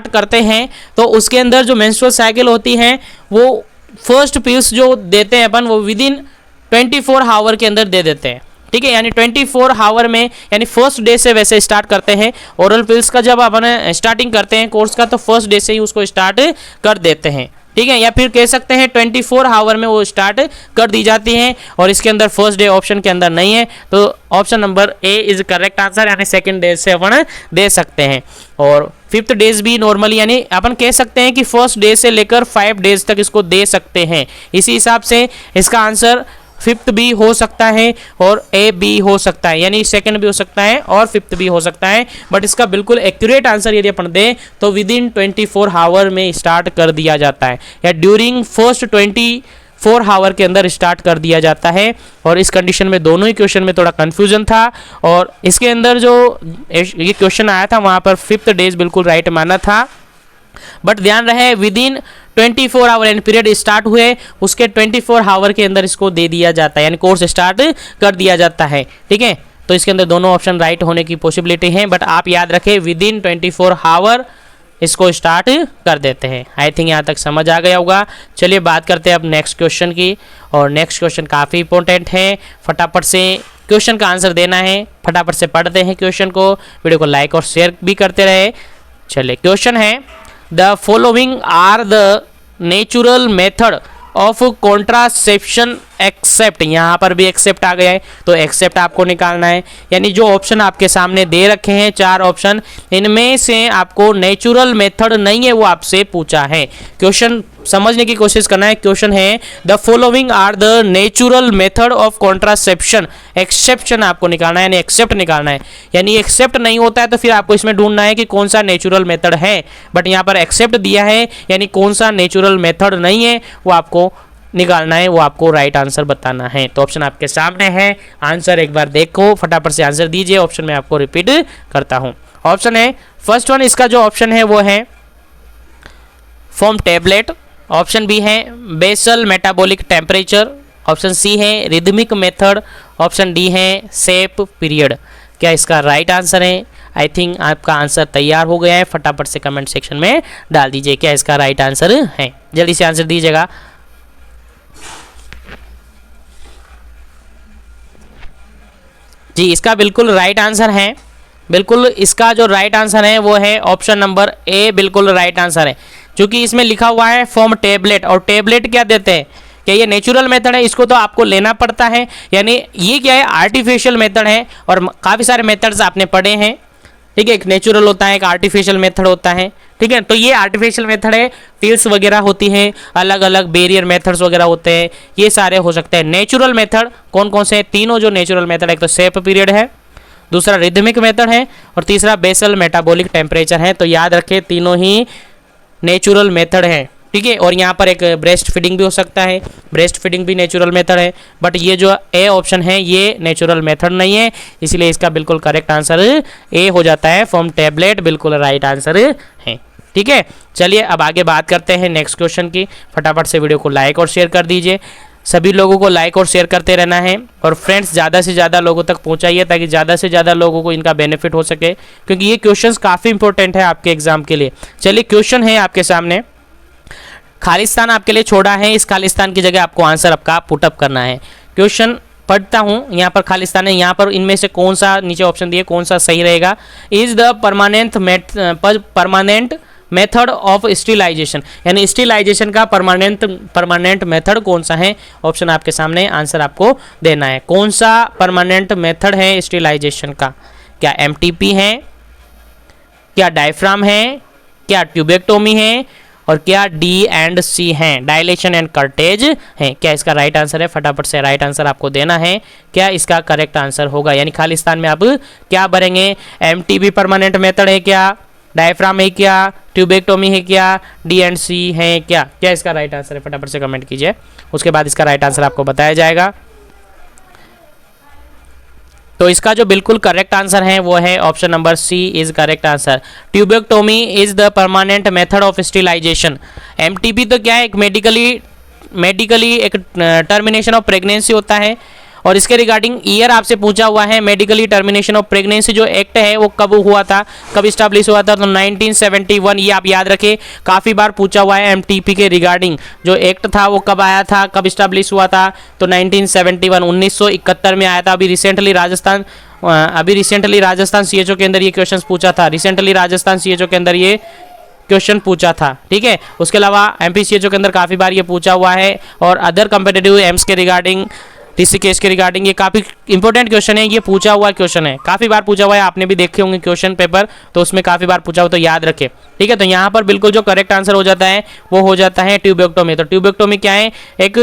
करते हैं तो उसके अंदर जो मेंस्ट्रुअल साइकिल होती है वो फर्स्ट पिल्स जो देते हैं अपन वो विदिन 24 आवर के अंदर दे देते हैं। ठीक है, यानी 24 आवर में, यानी फर्स्ट डे से वैसे स्टार्ट करते हैं। ओरल पिल्स का जब अपन स्टार्टिंग करते हैं कोर्स का तो फर्स्ट डे से ही उसको स्टार्ट कर देते हैं। ठीक है, या फिर कह सकते हैं 24 आवर में वो स्टार्ट कर दी जाती हैं, और इसके अंदर फर्स्ट डे ऑप्शन के अंदर नहीं है, तो option number A is correct answer, यानी सेकंड डे से अपन दे सकते हैं। और 5th डेज भी नॉर्मली, यानी अपन कह सकते हैं कि फर्स्ट डे से लेकर 5 डेज तक इसको दे सकते हैं। इसी हिसाब से इसका आंसर फिफ्थ भी हो सकता है और ए बी हो सकता है, यानी सेकंड भी हो सकता है और फिफ्थ भी हो सकता है। बट इसका बिल्कुल एक्यूरेट आंसर यदि अपन दें तो विदिन 24 आवर में स्टार्ट कर दिया जाता है, या ड्यूरिंग फर्स्ट 24 आवर के अंदर स्टार्ट कर दिया जाता है। और इस कंडीशन में दोनों ही क्वेश्चन में थोड़ा कंफ्यूजन था, और इसके अंदर जो ये क्वेश्चन आया था वहां पर फिफ्थ डेज बिल्कुल राइट माना था। बट ध्यान रहे within 24 our and period start हुए उसके 24 आवर के अंदर इसको दे दिया जाता है, यानी कोर्स स्टार्ट कर दिया जाता है। ठीक है, तो इसके अंदर दोनों ऑप्शन राइट होने की पॉसिबिलिटी है, बट आप याद रखें विदिन 24 आवर इसको स्टार्ट कर देते हैं। आई थिंक यहाँ तक समझ आ गया होगा। चलिए बात करते हैं अब नेक्स्ट क्वेश्चन की, और नेक्स्ट क्वेश्चन काफ़ी इंपॉर्टेंट है, फटाफट से क्वेश्चन का आंसर देना है, फटाफट से पढ़ते हैं क्वेश्चन को, वीडियो को लाइक और शेयर भी करते रहे। चलिए क्वेश्चन है, the following are the natural method of contraception except, यहाँ पर भी एक्सेप्ट आ गया है तो एक्सेप्ट आपको निकालना है। यानी जो ऑप्शन आपके सामने दे रखे हैं 4 ऑप्शन, इनमें से आपको नेचुरल मेथड नहीं है वो आपसे पूछा है। क्वेश्चन समझने की कोशिश करना है। क्वेश्चन है the following are the natural method of contraception, exception आपको निकालना है, यानी एक्सेप्ट निकालना है। यानी एक्सेप्ट नहीं होता है तो फिर आपको इसमें ढूंढना है कि कौन सा नेचुरल मेथड है, बट यहाँ पर एक्सेप्ट दिया है, यानी कौन सा नेचुरल मेथड नहीं है वो आपको निकालना है, वो आपको राइट आंसर बताना है। तो ऑप्शन आपके सामने है, आंसर एक बार देखो, फटाफट से आंसर दीजिए। ऑप्शन में आपको रिपीट करता हूं। ऑप्शन है फर्स्ट वन, इसका जो ऑप्शन है वो है फ्रॉम टैबलेट। ऑप्शन बी है basal metabolic temperature. Option C है रिदमिक मेथड। ऑप्शन डी है सेप पीरियड। क्या इसका राइट आंसर है? आई थिंक आपका आंसर तैयार हो गया है, फटाफट से कमेंट सेक्शन में डाल दीजिए क्या इसका राइट आंसर है। जल्दी से आंसर दीजिएगा। जी, इसका बिल्कुल राइट आंसर है, बिल्कुल इसका जो राइट आंसर है वो है ऑप्शन नंबर ए, बिल्कुल राइट आंसर है। क्योंकि इसमें लिखा हुआ है फ्रॉम टेबलेट, और टेबलेट क्या देते हैं, क्या ये नेचुरल मेथड है, इसको तो आपको लेना पड़ता है, यानी ये क्या है आर्टिफिशियल मेथड है। और काफ़ी सारे मेथड्स आपने पढ़े हैं, ठीक है, एक नेचुरल होता है, एक आर्टिफिशियल मेथड होता है, ठीक है। तो ये आर्टिफिशियल मेथड है, फील्ड्स वगैरह होती हैं, अलग अलग बैरियर मेथड्स वगैरह होते हैं, ये सारे हो सकते हैं। नेचुरल मेथड कौन कौन से हैं? तीनों जो नेचुरल मेथड है, एक तो सेप पीरियड है, दूसरा रिदमिक मेथड है, और तीसरा बेसल मेटाबॉलिक टेम्परेचर है। तो याद रखें तीनों ही नेचुरल मेथड है, ठीक है। और यहाँ पर एक ब्रेस्ट फीडिंग भी हो सकता है, ब्रेस्ट फीडिंग भी नेचुरल मेथड है, बट ये जो ए ऑप्शन है ये नेचुरल मेथड नहीं है, इसलिए इसका बिल्कुल करेक्ट आंसर ए हो जाता है, फ्रॉम टैबलेट बिल्कुल राइट आंसर है, ठीक है। चलिए अब आगे बात करते हैं नेक्स्ट क्वेश्चन की। फटाफट से वीडियो को लाइक और शेयर कर दीजिए, सभी लोगों को लाइक और शेयर करते रहना है, और फ्रेंड्स ज़्यादा से ज़्यादा लोगों तक पहुंचाइए ताकि ज़्यादा से ज़्यादा लोगों को इनका बेनिफिट हो सके, क्योंकि ये क्वेश्चंस काफ़ी इंपॉर्टेंट है आपके एग्जाम के लिए। चलिए क्वेश्चन है आपके सामने, खालिस्तान आपके लिए छोड़ा है, इस खालिस्तान की जगह आपको आंसर आपका पुटअप करना है। क्वेश्चन पढ़ता हूँ, यहाँ पर खालिस्तान है, यहाँ पर इनमें से कौन सा नीचे ऑप्शन दिए कौन सा सही रहेगा। Is the permanent method of sterilization, यानी स्टीलाइजेशन का परमानेंट मेथड कौन सा है? ऑप्शन आपके सामने, आंसर आपको देना है। कौन सा परमानेंट मेथड है स्टीलाइजेशन का? क्या एमटीपी है, क्या डायफ्राम है, क्या ट्यूबेक्टोमी है, और क्या डी एंड सी हैं, डायलेशन एंड कर्टेज है? क्या इसका राइट आंसर है? फटाफट से राइट आंसर आपको देना है, क्या इसका करेक्ट आंसर होगा। यानी खालिस्तान में आप क्या भरेंगे? एमटीबी परमानेंट मेथड है क्या, डायफ्राम है क्या, ट्यूबेक्टोमी है क्या, डी एंड सी है क्या? क्या इसका राइट आंसर है? फटाफट से कमेंट कीजिए, उसके बाद इसका राइट आंसर आपको बताया जाएगा। तो इसका जो बिल्कुल करेक्ट आंसर है वो है option number C is correct answer. Tubectomy is the permanent method of sterilization. MTP तो क्या है, एक मेडिकली एक टर्मिनेशन ऑफ प्रेगनेंसी होता है, और इसके रिगार्डिंग ईयर आपसे पूछा हुआ है। मेडिकली टर्मिनेशन ऑफ प्रेगनेंसी जो एक्ट है वो कब हुआ था, कब स्टैब्लिश हुआ था? तो 1971, ये आप याद रखें, काफ़ी बार पूछा हुआ है एमटीपी के रिगार्डिंग। जो एक्ट था वो कब आया था, कब स्टैब्लिश हुआ था? तो 1971, 1971 में आया था। अभी रिसेंटली राजस्थान सीएचओ के अंदर ये क्वेश्चन पूछा था, रिसेंटली राजस्थान सीएचओ के अंदर ये क्वेश्चन पूछा था, ठीक है। उसके अलावा एमपीसीएचओ के अंदर काफ़ी बार ये पूछा हुआ है, और अदर कंपिटिटिव एम्स के रिगार्डिंग, ऋषिकेश के रिगार्डिंग ये काफ़ी इंपॉर्टेंट क्वेश्चन है, ये पूछा हुआ क्वेश्चन है, काफ़ी बार पूछा हुआ है, आपने भी देखे होंगे क्वेश्चन पेपर, तो उसमें काफ़ी बार पूछा हुआ, तो याद रखें, ठीक है। तो यहाँ पर बिल्कुल जो करेक्ट आंसर हो जाता है वो हो जाता है ट्यूबेक्टोमी। तो ट्यूबेक्टोमी क्या है? एक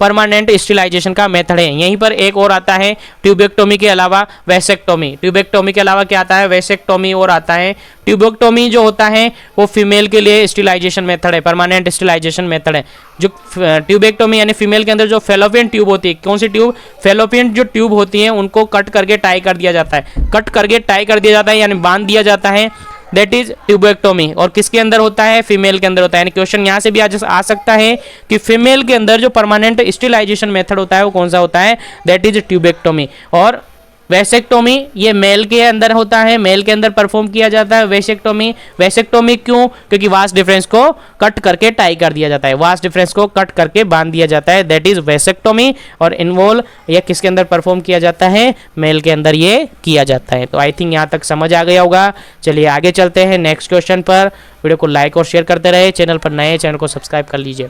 परमानेंट स्टेरिलाइजेशन का मेथड है। यहीं पर एक और आता है ट्यूबेक्टोमी के अलावा वैसेक्टोमी। ट्यूबेक्टोमी के अलावा क्या आता है, वैसेक्टोमी और आता है। ट्यूबेक्टोमी जो होता है वो फीमेल के लिए स्टेरिलाइजेशन मेथड है, परमानेंट स्टेरिलाइजेशन मेथड है। जो ट्यूबेक्टोमी यानी फीमेल के अंदर जो फेलोपियन ट्यूब होती है, कौन सी ट्यूब, फेलोपियन जो ट्यूब होती है उनको कट करके टाई कर दिया जाता है, कट करके टाई कर दिया जाता है यानी बांध दिया जाता है, दैट इज ट्यूबेक्टोमी। और किसके अंदर होता है, फीमेल के अंदर होता है। यानी क्वेश्चन यहाँ से भी आ सकता है कि फीमेल के अंदर जो परमानेंट स्टेरिलाइजेशन मेथड होता है वो कौन सा होता है, दैट इज ट्यूबेक्टोमी। और वैसेक्टोमी ये मेल के अंदर होता है, मेल के अंदर परफॉर्म किया जाता है वैसेक्टोमी। वैसेक्टोमी क्यों, क्योंकि वास्ट डिफरेंस को कट करके टाई कर दिया जाता है, वास्ट डिफरेंस को कट करके बांध दिया जाता है, दैट इज वैसेक्टोमी। और इन्वॉल्व ये किसके अंदर परफॉर्म किया जाता है, मेल के अंदर ये किया जाता है। तो आई थिंक यहाँ तक समझ आ गया होगा। चलिए आगे चलते हैं नेक्स्ट क्वेश्चन पर। वीडियो को लाइक और शेयर करते रहे, चैनल पर नए चैनल को सब्सक्राइब कर लीजिए।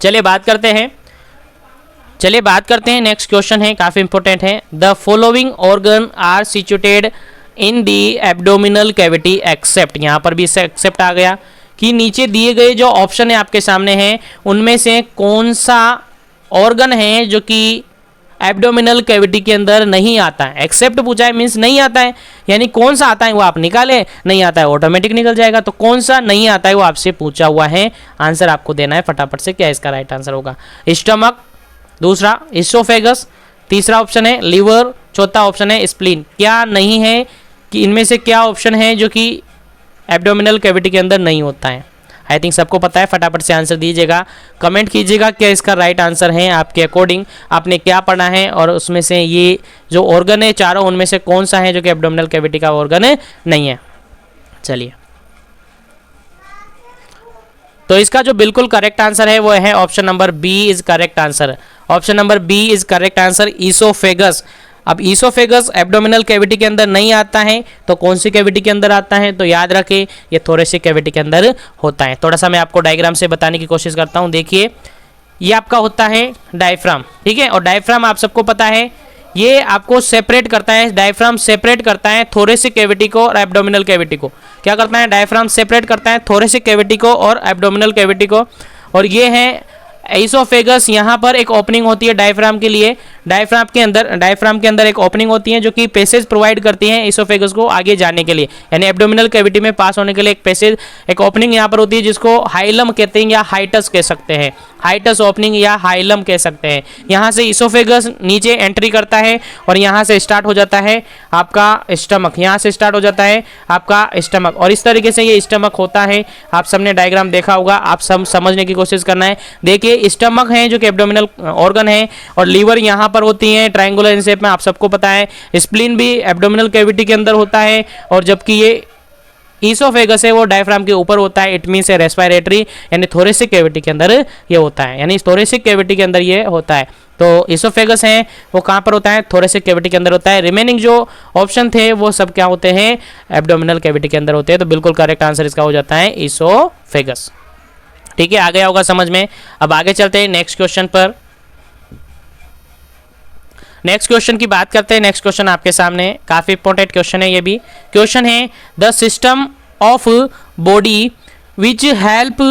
चलिए बात करते हैं नेक्स्ट क्वेश्चन है, काफी इंपॉर्टेंट है। The following organ are situated in the abdominal cavity except, यहाँ पर भी एक्सेप्ट आ गया कि नीचे दिए गए जो ऑप्शन है आपके सामने हैं उनमें से कौन सा ऑर्गन है जो कि एब्डोमिनल कैविटी के अंदर नहीं आता है। एक्सेप्ट पूछा है मीन्स नहीं आता है, यानी कौन सा आता है वो आप निकाले, नहीं आता है ऑटोमेटिक निकल जाएगा। तो कौन सा नहीं आता है वो आपसे पूछा हुआ है, आंसर आपको देना है फटाफट से। क्या इसका राइट आंसर होगा, स्टमक, दूसरा इसोफेगस, तीसरा ऑप्शन है लीवर, चौथा ऑप्शन है स्प्लीन। क्या नहीं है कि इनमें से क्या ऑप्शन है जो कि एब्डोमिनल कैविटी के अंदर नहीं होता है। आई थिंक सबको पता है, फटाफट से आंसर दीजिएगा, कमेंट कीजिएगा क्या इसका राइट आंसर है आपके अकॉर्डिंग, आपने क्या पढ़ा है और उसमें से ये जो ऑर्गन है चारों उनमें से कौन सा है जो कि एब्डोमिनल कैविटी का ऑर्गन नहीं है। चलिए तो इसका जो बिल्कुल करेक्ट आंसर है वो है option number B is correct answer. Option number B is correct answer, oesophagus. अब ईसोफेगस एब्डोमिनल कैविटी के अंदर नहीं आता है तो कौन सी कैविटी के अंदर आता है, तो याद रखें ये थोरेसिक कैविटी के अंदर होता है। थोड़ा सा मैं आपको डायग्राम से बताने की कोशिश करता हूँ। देखिए ये आपका होता है डायफ्राम, ठीक है, और डायफ्राम आप सबको पता है ये आपको सेपरेट करता है, डायफ्राम सेपरेट करता है थोरेसिक कैविटी को और एब्डोमिनल कैविटी को। क्या करता है, डायफ्राम सेपरेट करता है थोरेसिक कैविटी को और एब्डोमिनल कैविटी को। और ये है ईसोफेगस, यहाँ पर एक ओपनिंग होती है डायफ्राम के लिए, डायफ्राम के अंदर एक ओपनिंग होती है जो कि पैसेज प्रोवाइड करती है ईसोफेगस को आगे जाने के लिए, यानी एब्डोमिनल कैविटी में पास होने के लिए एक पैसेज, एक ओपनिंग यहाँ पर होती है जिसको हाइलम कहते हैं या हाइटस कह सकते हैं, हाइटस ओपनिंग या हाइलम कह सकते हैं। यहाँ से ईसोफेगस नीचे एंट्री करता है और यहाँ से स्टार्ट हो जाता है आपका स्टमक, यहाँ से स्टार्ट हो जाता है आपका स्टमक, और इस तरीके से ये स्टमक होता है। आप सबने डायग्राम देखा होगा, आप सब समझने की कोशिश करना है। देखिए स्टमक है जो कि एब्डोमिनल ऑर्गन है, और लीवर यहाँ पर होती है ट्रायंगुलर इन शेप में, आप सबको पता है। स्प्लीन भी एब्डोमिनल कैविटी के अंदर होता है, और जबकि ये ईसोफेगस है वो डायफ्राम के ऊपर होता है, इट मीन्स रेस्पिरेटरी यानी थोरेसिक कैविटी के अंदर ये होता है, यानी थोरेसिक कैविटी के अंदर ये होता है। तो ईसोफेगस है वो कहाँ पर होता है, थोरेसिक कैविटी के अंदर होता है। रिमेनिंग जो ऑप्शन थे वो सब क्या होते हैं, एब्डोमिनल कैविटी के अंदर होते हैं। तो बिल्कुल करेक्ट आंसर इसका हो जाता है ईसोफेगस। ठीक है, आ गया होगा समझ में। अब आगे चलते हैं नेक्स्ट क्वेश्चन पर। नेक्स्ट क्वेश्चन की बात करते हैं। नेक्स्ट क्वेश्चन आपके सामने काफी इंपॉर्टेंट क्वेश्चन है। ये भी क्वेश्चन है the system of body which help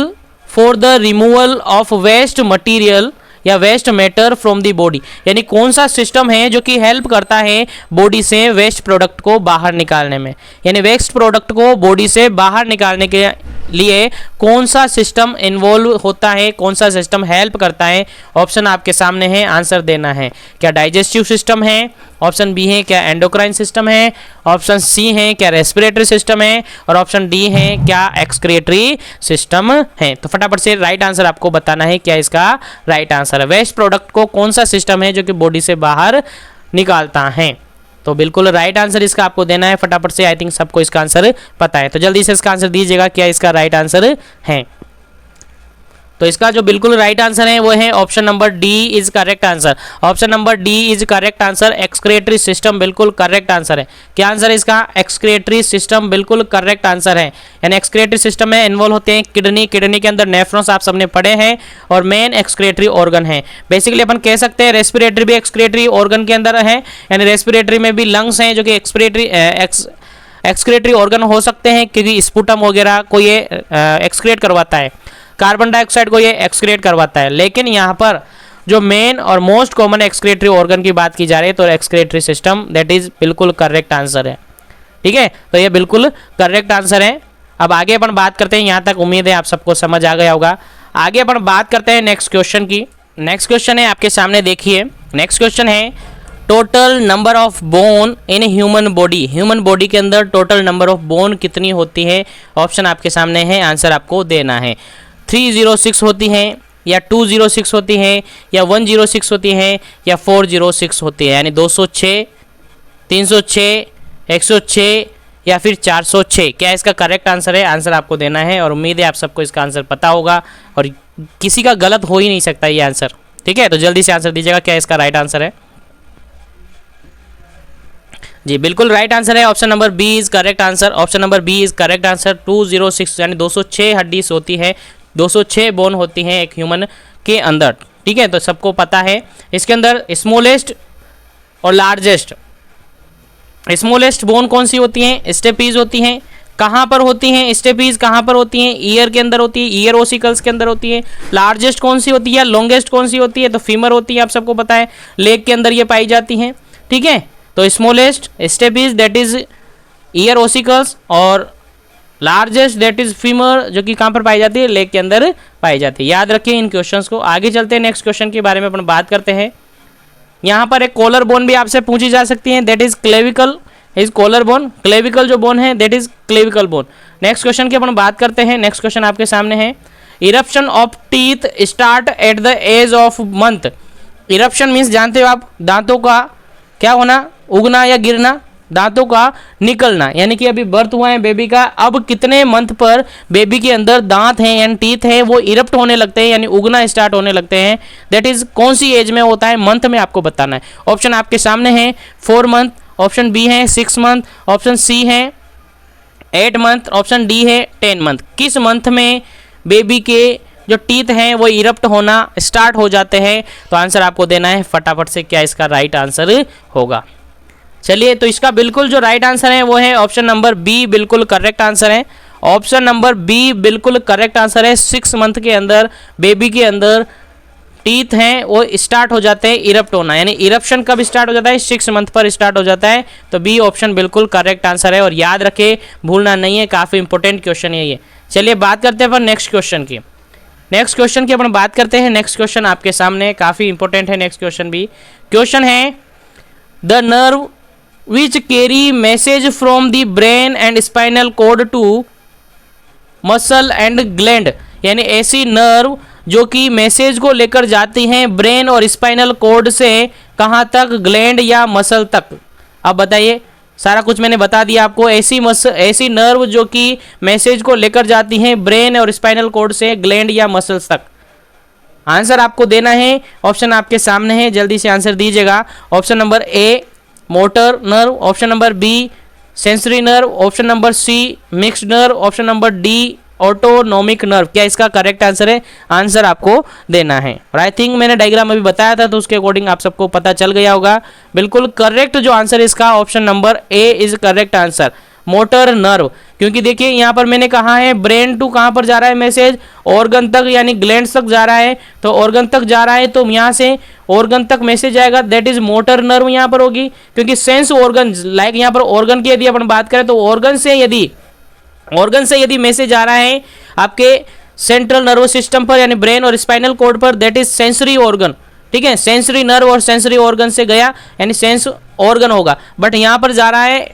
for the removal of waste material या waste matter from the body, यानी कौन सा सिस्टम है जो कि हेल्प करता है बॉडी से वेस्ट प्रोडक्ट को बाहर निकालने में, यानी वेस्ट प्रोडक्ट को बॉडी से बाहर निकालने के लिए कौन सा सिस्टम इन्वॉल्व होता है, कौन सा सिस्टम हेल्प करता है। ऑप्शन आपके सामने है, आंसर देना है। क्या डाइजेस्टिव सिस्टम है, ऑप्शन बी है क्या एंडोक्राइन सिस्टम है, ऑप्शन सी है क्या रेस्पिरेटरी सिस्टम है, और ऑप्शन डी है क्या एक्सक्रिएटरी सिस्टम है। तो फटाफट से राइट आंसर आपको बताना है क्या इसका राइट आंसर है। वेस्ट प्रोडक्ट को कौन सा सिस्टम है जो कि बॉडी से बाहर निकालता है, तो बिल्कुल राइट आंसर इसका आपको देना है फटाफट से। आई थिंक सबको इसका आंसर पता है, तो जल्दी से इसका आंसर दीजिएगा क्या इसका राइट आंसर है। तो इसका जो बिल्कुल राइट आंसर है वो है option number D is correct answer. Option number D is correct answer, excretory system बिल्कुल करेक्ट आंसर है। क्या आंसर है इसका, एक्सक्रिएटरी सिस्टम बिल्कुल करेक्ट आंसर है। यानी एक्सक्रिएटरी सिस्टम में इन्वॉल्व होते हैं किडनी, किडनी के अंदर नेफ्रॉन्स आप सबने पढ़े हैं, और मेन एक्सक्रिएटरी ऑर्गन है। बेसिकली अपन कह सकते हैं रेस्पिरेटरी भी एक्सक्रिएटरी ऑर्गन के अंदर है, यानी रेस्पिरेटरी में भी लंग्स हैं जो कि एक्सक्रिएटरी ऑर्गन हो सकते हैं, क्योंकि स्पुटम वगैरह को ये एक्सक्रिएट करवाता है, कार्बन डाइऑक्साइड को ये एक्सक्रिएट करवाता है। लेकिन यहाँ पर जो मेन और मोस्ट कॉमन एक्सक्रीटरी ऑर्गन की बात की जा रही है तो एक्सक्रीटरी सिस्टम, दैट इज बिल्कुल करेक्ट आंसर है। ठीक है, तो ये बिल्कुल करेक्ट आंसर है। अब आगे अपन बात करते हैं, यहाँ तक उम्मीद है आप सबको समझ आ गया होगा। आगे अपन बात करते हैं नेक्स्ट क्वेश्चन की। नेक्स्ट क्वेश्चन है आपके सामने, देखिए नेक्स्ट क्वेश्चन है total number of bone in human body. Human body के अंदर टोटल नंबर ऑफ बोन कितनी होती है? ऑप्शन आपके सामने है, आंसर आपको देना है। 306 होती है, या 206 होती है, या 106 होती है, या 406 होती है, यानी 206, 306, 106 या फिर 406। क्या इसका करेक्ट आंसर है? आंसर आपको देना है और उम्मीद है आप सबको इसका आंसर पता होगा और किसी का गलत हो ही नहीं सकता ये आंसर। ठीक है, तो जल्दी से आंसर दीजिएगा, क्या इसका राइट आंसर है? जी बिल्कुल राइट आंसर है, option number B is correct answer. Option number B is correct answer. 206 यानी 206 हड्डीज होती है, 206 बोन होती हैं एक ह्यूमन के अंदर। ठीक है, तो सबको पता है। इसके अंदर स्मॉलेस्ट और लार्जेस्ट, स्मॉलेस्ट बोन कौन सी होती हैं? स्टेपीज होती हैं। कहाँ पर होती हैं स्टेपीज? कहाँ पर होती हैं? ईयर के अंदर होती है, ईयर ओसिकल्स के अंदर होती है। लार्जेस्ट कौन सी होती है? लॉन्गेस्ट कौन सी होती है? तो फीमर होती है, आप सबको पता है, लेग के अंदर ये पाई जाती हैं। ठीक है, तो smallest stapes that is ear ossicles, और लार्जेस्ट दैट इज फीमर जो कि कहाँ पर पाई जाती है? लेग के अंदर पाई जाती है। याद रखिए इन क्वेश्चंस को। आगे चलते हैं, नेक्स्ट क्वेश्चन के बारे में अपन बात करते हैं। यहाँ पर एक कॉलर बोन भी आपसे पूछी जा सकती है, that is clavicle is collar bone. Clavicle जो बोन है that is clavicle bone. Next question की अपन बात करते हैं। नेक्स्ट क्वेश्चन आपके सामने है, eruption of teeth start at the age of month. Eruption means जानते हो आप, दांतों का क्या होना, उगना या गिरना, दांतों का निकलना। यानी कि अभी बर्थ हुआ है बेबी का, अब कितने मंथ पर बेबी के अंदर दांत हैं यानी टीथ है वो इरप्ट होने लगते हैं, यानी उगना स्टार्ट होने लगते हैं। दैट इज कौन सी एज में होता है? मंथ में आपको बताना है। ऑप्शन आपके सामने है 4 मंथ, ऑप्शन बी है 6 मंथ, ऑप्शन सी है 8 मंथ, ऑप्शन डी है 10 मंथ। किस मंथ में बेबी के जो टीथ हैं वो इरप्ट होना स्टार्ट हो जाते हैं? तो आंसर आपको देना है फटाफट से, क्या इसका राइट आंसर होगा? चलिए, तो इसका बिल्कुल जो राइट आंसर है वो है ऑप्शन नंबर बी, बिल्कुल करेक्ट आंसर है। ऑप्शन नंबर बी बिल्कुल करेक्ट आंसर है। 6 मंथ के अंदर बेबी के अंदर टीथ हैं वो स्टार्ट हो जाते हैं इरप्ट होना, यानी इरप्शन कब स्टार्ट हो जाता है? 6 मंथ पर स्टार्ट हो जाता है। तो बी ऑप्शन बिल्कुल करेक्ट आंसर है और याद रखे, भूलना नहीं है, काफ़ी इंपॉर्टेंट क्वेश्चन है ये। चलिए बात करते हैं अपन नेक्स्ट क्वेश्चन की। नेक्स्ट क्वेश्चन की अपन बात करते हैं। नेक्स्ट क्वेश्चन आपके सामने काफ़ी इंपॉर्टेंट है। नेक्स्ट क्वेश्चन भी, क्वेश्चन है the nerve which carry message from the brain and spinal cord to muscle and gland, यानी ऐसी नर्व जो कि मैसेज को लेकर जाती हैं ब्रेन और स्पाइनल कोड से कहाँ तक? ग्लैंड या मसल तक। अब बताइए, सारा कुछ मैंने बता दिया आपको। ऐसी नर्व जो कि मैसेज को लेकर जाती हैं ब्रेन और स्पाइनल कोड से ग्लैंड या मसल्स तक। आंसर आपको देना है, ऑप्शन आपके सामने है, जल्दी से आंसर दीजिएगा। Option number A motor nerve, option number B sensory nerve, option number C mixed nerve, option number D autonomic nerve. क्या इसका करेक्ट आंसर है? आंसर आपको देना है। और आई थिंक मैंने डायग्राम अभी बताया था तो उसके अकॉर्डिंग आप सबको पता चल गया होगा। बिल्कुल करेक्ट जो आंसर है इसका option number A is correct answer, motor nerve. क्योंकि देखिए यहाँ पर मैंने कहा है ब्रेन टू कहाँ पर जा रहा है मैसेज? ऑर्गन तक, यानी ग्लैंड्स तक जा रहा है। तो ऑर्गन तक जा रहा है तो यहाँ से ऑर्गन तक मैसेज आएगा, दैट इज मोटर नर्व यहाँ पर होगी। क्योंकि सेंस ऑर्गन, लाइक यहाँ पर ऑर्गन की यदि अपन बात करें तो ऑर्गन से यदि मैसेज आ रहा है आपके सेंट्रल नर्वस सिस्टम पर यानी ब्रेन और स्पाइनल कोड पर, दैट इज सेंसरी ऑर्गन। ठीक है, सेंसरी नर्व और सेंसरी ऑर्गन से गया यानी सेंस ऑर्गन होगा। बट यहाँ पर जा रहा है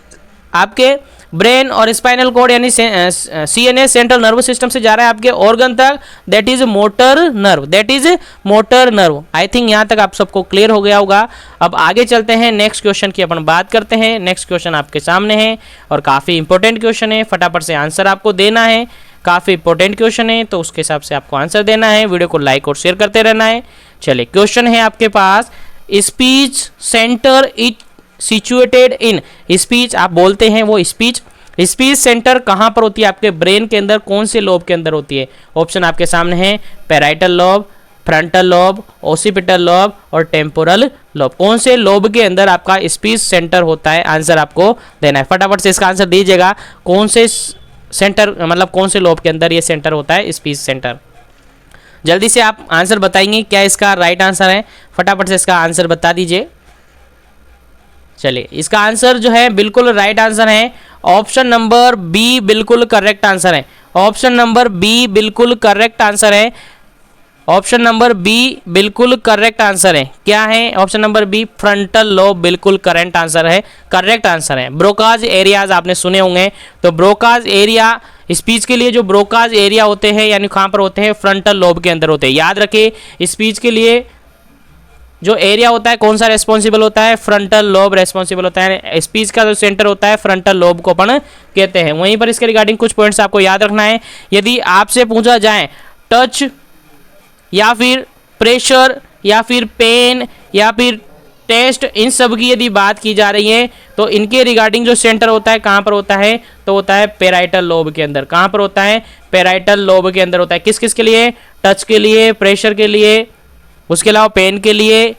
आपके ब्रेन और स्पाइनल कोड यानी सीएनएस सेंट्रल नर्वस सिस्टम से जा रहा है आपके ऑर्गन तक, that is motor nerve, that is motor nerve. I think यहाँ तक आप सबको क्लियर हो गया होगा। अब आगे चलते हैं, नेक्स्ट क्वेश्चन की अपन बात करते हैं। नेक्स्ट क्वेश्चन आपके सामने है और काफ़ी इंपॉर्टेंट क्वेश्चन है, फटाफट से आंसर आपको देना है। काफ़ी इंपॉर्टेंट क्वेश्चन है तो उसके हिसाब से आपको आंसर देना है। वीडियो को लाइक और शेयर करते रहना है। चलिए, क्वेश्चन है आपके पास, speech centre is situated in. Speech आप बोलते हैं वो स्पीच सेंटर कहाँ पर होती है? आपके ब्रेन के अंदर कौन से लोब के अंदर होती है? ऑप्शन आपके सामने है parietal lobe, frontal lobe, occipital lobe और टेम्पोरल लोब। कौन से लोब के अंदर आपका स्पीच सेंटर होता है? आंसर आपको देना है, फटाफट से इसका आंसर दीजिएगा। कौन से सेंटर, मतलब कौन से लोब के अंदर ये सेंटर होता है स्पीच सेंटर? जल्दी से आप आंसर बताएंगे क्या इसका राइट आंसर है, फटाफट से इसका आंसर बता दीजिए। चलिए, इसका आंसर जो है बिल्कुल राइट आंसर है, ऑप्शन नंबर बी बिल्कुल करेक्ट आंसर है। ऑप्शन नंबर बी बिल्कुल करेक्ट आंसर है। ऑप्शन नंबर बी बिल्कुल करेक्ट आंसर है। क्या है option number B? Frontal lobe बिल्कुल करेक्ट आंसर है, करेक्ट आंसर है। ब्रोकाज एरियाज आपने सुने होंगे, तो ब्रोकाज एरिया स्पीच के लिए जो ब्रोकाज एरिया होते हैं यानी कहाँ पर होते हैं? फ्रंटल लोब के अंदर होते हैं। याद रखिए, स्पीच के लिए जो एरिया होता है कौन सा रेस्पॉन्सिबल होता है? फ्रंटल लोब रेस्पॉन्सिबल होता है। स्पीच का जो सेंटर होता है फ्रंटल लोब को अपन कहते हैं। वहीं पर इसके रिगार्डिंग कुछ पॉइंट्स आपको याद रखना है। यदि आपसे पूछा जाए टच या फिर प्रेशर या फिर पेन या फिर टेस्ट, इन सब की यदि बात की जा रही है तो इनके रिगार्डिंग जो सेंटर होता है कहाँ पर होता है? तो होता है पैराइटल लोब के अंदर। कहाँ पर होता है? पैराइटल लोब के अंदर होता है। किस किस के लिए? टच के लिए, प्रेशर के लिए, उसके अलावा पेन के लिए,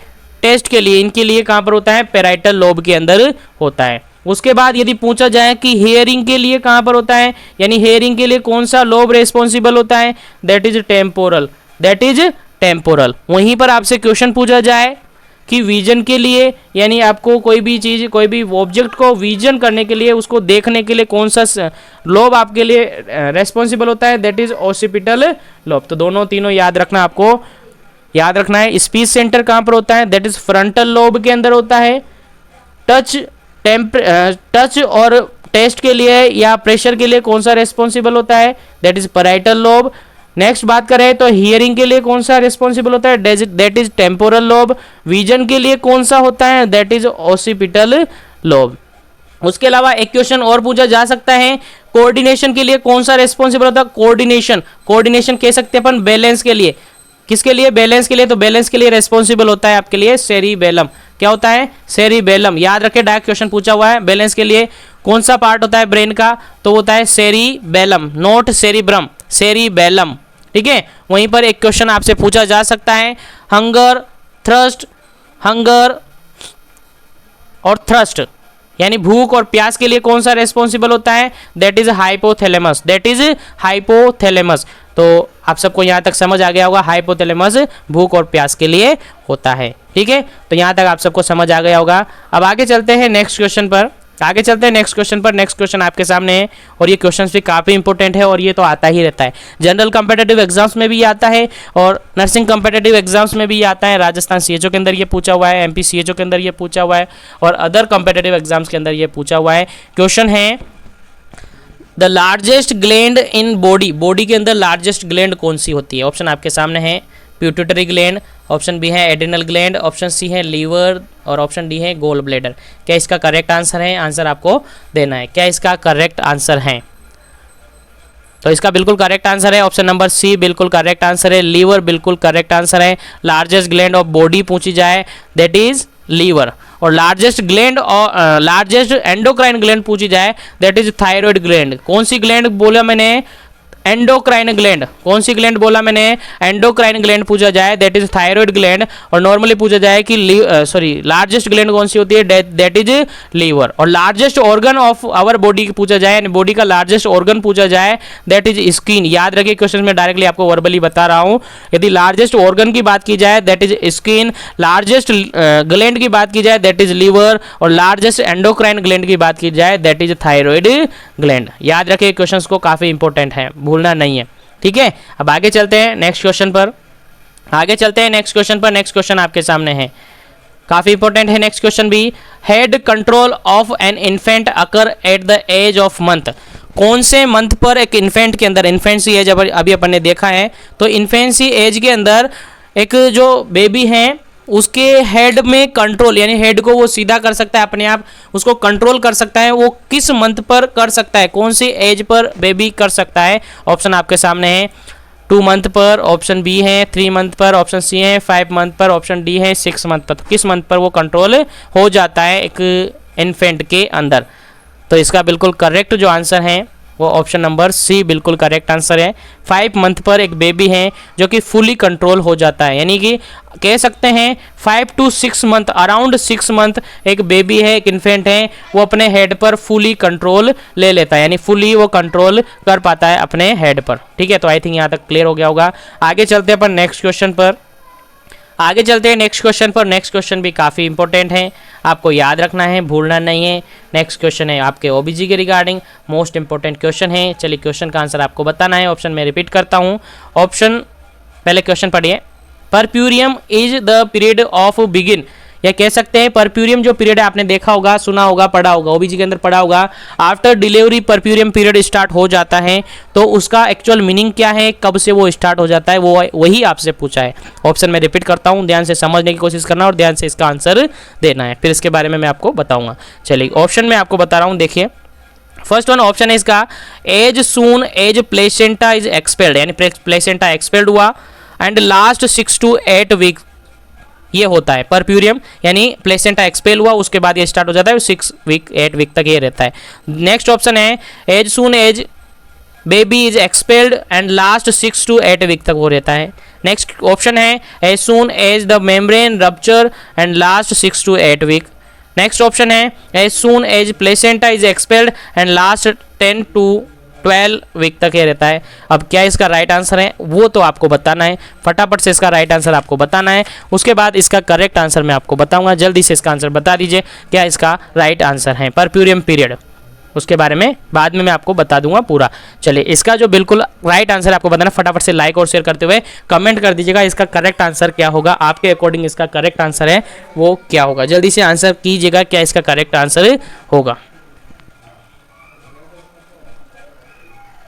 टेस्ट के लिए, इनके लिए कहाँ पर होता है? पैराइटल लोब के अंदर होता है। उसके बाद यदि पूछा जाए कि हेयरिंग के लिए कहाँ पर होता है, यानी हेयरिंग के लिए कौन सा लोब रेस्पॉन्सिबल होता है? That is temporal, that is temporal. वहीं पर आपसे क्वेश्चन पूछा जाए कि विजन के लिए, यानी आपको कोई भी चीज़, कोई भी ऑब्जेक्ट को विजन करने के लिए, उसको देखने के लिए कौन सा लोब आपके लिए रेस्पॉन्सिबल होता है? That is occipital lobe. तो दोनों तीनों याद रखना, आपको याद रखना है। स्पीच सेंटर कहाँ पर होता है? दैट इज फ्रंटल लोब के अंदर होता है। टच और टेस्ट के लिए या प्रेशर के लिए कौन सा रेस्पॉन्सिबल होता है? That is parietal lobe. Next बात करें तो हियरिंग के लिए कौन सा रेस्पॉन्सिबल होता है? That is temporal lobe. Vision के लिए कौन सा होता है? That is occipital lobe. उसके अलावा एक क्वेश्चन और पूछा जा सकता है, कोऑर्डिनेशन के लिए कौन सा रेस्पॉन्सिबल होता है? कोऑर्डिनेशन कह सकते हैं अपन बैलेंस के लिए। किसके लिए? बैलेंस के लिए। तो बैलेंस के लिए रेस्पॉन्सिबल होता है आपके लिए सेरिबेलम। क्या होता है? सेरिबेलम। याद रखें, डायरेक्ट क्वेश्चन पूछा हुआ है। बैलेंस के लिए कौन सा पार्ट होता है ब्रेन का? तो होता है सेरिबेलम, नोट सेरिब्रम, सेरिबेलम। ठीक है। वहीं पर एक क्वेश्चन आपसे पूछा जा सकता है, हंगर, थ्रस्ट, हंगर और थ्रस्ट यानी भूख और प्यास के लिए कौन सा रेस्पॉन्सिबल होता है? That is hypothalamus, that is hypothalamus. तो आप सबको यहाँ तक समझ आ गया होगा, हाइपोथैलेमस भूख और प्यास के लिए होता है। ठीक है, तो यहाँ तक आप सबको समझ आ गया होगा। अब आगे चलते हैं नेक्स्ट क्वेश्चन पर। नेक्स्ट क्वेश्चन आपके सामने है और ये क्वेश्चन भी काफ़ी इंपॉर्टेंट है और ये तो आता ही रहता है। जनरल कॉम्पिटिटिव एग्जाम्स में भी आता है और नर्सिंग कॉम्पिटिटिव एग्जाम्स में भी आता है। राजस्थान सीएचओ के अंदर ये पूछा हुआ है, एमपी सीएचओ के अंदर ये पूछा हुआ है और अदर कॉम्पिटिटिव एग्जाम्स के अंदर ये पूछा हुआ है। क्वेश्चन है, the largest gland in body के अंदर लार्जेस्ट ग्लैंड कौन सी होती है? ऑप्शन आपके सामने है, प्यूटिटरी ग्लैंड, ऑप्शन बी है एड्रिनल ग्लैंड, ऑप्शन सी है लीवर और ऑप्शन डी है गोल ब्लैडर। क्या इसका करेक्ट आंसर है? आंसर आपको देना है। क्या इसका करेक्ट आंसर है? तो इसका बिल्कुल करेक्ट आंसर है ऑप्शन नंबर सी, बिल्कुल करेक्ट आंसर है। लीवर बिल्कुल करेक्ट आंसर है। लार्जेस्ट ग्लैंड ऑफ बॉडी पूछी जाए दैट इज लीवर और लार्जेस्ट ग्लैंड और लार्जेस्ट एंडोक्राइन ग्लैंड पूछी जाए दैट इज थायराइड ग्लैंड। कौन सी ग्लैंड बोला मैंने? Endocrine gland. कौन सी ग्लैंड बोला मैंने? एंडोक्राइन ग्लैंड पूछा जाए दैट इज थायराइड ग्लैंड। और नॉर्मली पूछा जाए कि लार्जेस्ट ग्लैंड कौन सी होती है? That is liver. और largest organ of our body पूछा जाए, बॉडी का लार्जेस्ट ऑर्गन पूछा जाए दैट इज स्किन। याद रखिए, क्वेश्चन में डायरेक्टली आपको वर्बली बता रहा हूं। यदि लार्जेस्ट ऑर्गन की बात की जाए that is skin, largest gland की बात की जाए दैट इज लीवर और लार्जेस्ट एंडोक्राइन ग्लैंड की बात की जाए दैट इज थायराइड ग्लैंड। याद रखिए, क्वेश्चंस को काफी इंपॉर्टेंट है, भूलना नहीं है। ठीक है, अब आगे चलते हैं नेक्स्ट क्वेश्चन पर। नेक्स्ट क्वेश्चन आपके सामने है, काफी इंपॉर्टेंट है नेक्स्ट क्वेश्चन भी। Head control of an infant occur at the age of month. कौन से मंथ पर एक इन्फेंट के अंदर, इन्फेंसी एज अभी अपन ने देखा है, तो इन्फेंसी एज के अंदर एक जो बेबी है उसके हेड में कंट्रोल, यानी हेड को वो सीधा कर सकता है, अपने आप उसको कंट्रोल कर सकता है, वो किस मंथ पर कर सकता है? कौन सी एज पर बेबी कर सकता है? ऑप्शन आपके सामने है, 2 मंथ पर, ऑप्शन बी है 3 मंथ पर, ऑप्शन सी है 5 मंथ पर, ऑप्शन डी है 6 मंथ पर। तो किस मंथ पर वो कंट्रोल हो जाता है एक इन्फेंट के अंदर? तो इसका बिल्कुल करेक्ट जो आंसर है वो ऑप्शन नंबर सी बिल्कुल करेक्ट आंसर है। 5 मंथ पर एक बेबी है जो कि फुली कंट्रोल हो जाता है, यानी कि कह सकते हैं 5 to 6 मंथ, अराउंड 6 मंथ एक बेबी है, एक इन्फेंट है, वो अपने हेड पर फुली कंट्रोल ले लेता है, यानी फुली वो कंट्रोल कर पाता है अपने हेड पर। ठीक है, तो आई थिंक यहाँ तक क्लियर हो गया होगा। आगे चलते हैं अपन नेक्स्ट क्वेश्चन पर। आगे चलते हैं नेक्स्ट क्वेश्चन पर। नेक्स्ट क्वेश्चन भी काफ़ी इंपॉर्टेंट है, आपको याद रखना है, भूलना नहीं है। नेक्स्ट क्वेश्चन है आपके ओबीजी के रिगार्डिंग, मोस्ट इंपॉर्टेंट क्वेश्चन है। चलिए क्वेश्चन का आंसर आपको बताना है। ऑप्शन मैं रिपीट करता हूँ। ऑप्शन, पहले क्वेश्चन पढ़िए। Puerperium is the period of begin, या कह सकते हैं परप्यूरियम जो पीरियड है, आपने देखा होगा, सुना होगा, पढ़ा होगा, ओबीजी के अंदर पढ़ा होगा। After delivery puerperium period start हो जाता है, तो उसका एक्चुअल मीनिंग क्या है, कब से वो स्टार्ट हो जाता है, वो वही आपसे पूछा है। ऑप्शन मैं रिपीट करता हूँ, ध्यान से समझने की कोशिश करना और ध्यान से इसका आंसर देना है, फिर इसके बारे में मैं आपको बताऊंगा। चलिए ऑप्शन मैं आपको बता रहा हूँ, देखिए। फर्स्ट वन ऑप्शन है इसका, as soon as placenta is expelled, यानी प्लेसेंटा एक्सपेल्ड हुआ एंड लास्ट 6 to 8 वीक ये होता है परप्यूरियम, यानी प्लेसेंटा एक्सपेल हुआ उसके बाद ये स्टार्ट हो जाता है, 6 वीक 8 वीक तक ये रहता है। नेक्स्ट ऑप्शन है as soon as baby is expelled and last 6 to 8 week तक वो रहता है। नेक्स्ट ऑप्शन है as soon as the membrane rupture and last 6 to 8 week. Next option है as soon as placenta is expelled and last 10 to 12 week तक ये रहता है। अब क्या इसका राइट आंसर है वो तो आपको बताना है, फटाफट से इसका राइट आंसर आपको बताना है, उसके बाद इसका करेक्ट आंसर मैं आपको बताऊंगा। जल्दी से इसका आंसर बता दीजिए क्या इसका राइट आंसर है परप्यूरियम पीरियड, उसके बारे में बाद में मैं आपको बता दूंगा पूरा। चलिए इसका जो बिल्कुल राइट आंसर आपको बताना, फटाफट से लाइक और शेयर करते हुए कमेंट कर दीजिएगा इसका करेक्ट आंसर क्या होगा, आपके अकॉर्डिंग इसका करेक्ट आंसर है वो क्या होगा। जल्दी से आंसर कीजिएगा क्या इसका करेक्ट आंसर होगा।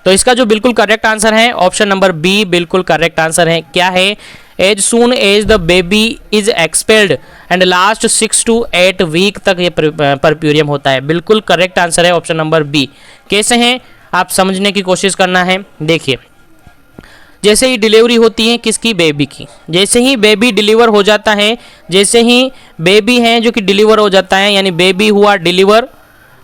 तो इसका जो बिल्कुल करेक्ट आंसर है ऑप्शन नंबर बी बिल्कुल करेक्ट आंसर है। क्या है, as soon as the baby is expelled and last 6 to 8 week तक ये परप्यूरियम होता है। बिल्कुल करेक्ट आंसर है ऑप्शन नंबर बी। कैसे हैं आप समझने की कोशिश करना है। देखिए जैसे ही डिलीवरी होती है किसकी, बेबी की, जैसे ही बेबी डिलीवर हो जाता है, जैसे ही बेबी है जो कि डिलीवर हो जाता है, यानी बेबी हुआ डिलीवर,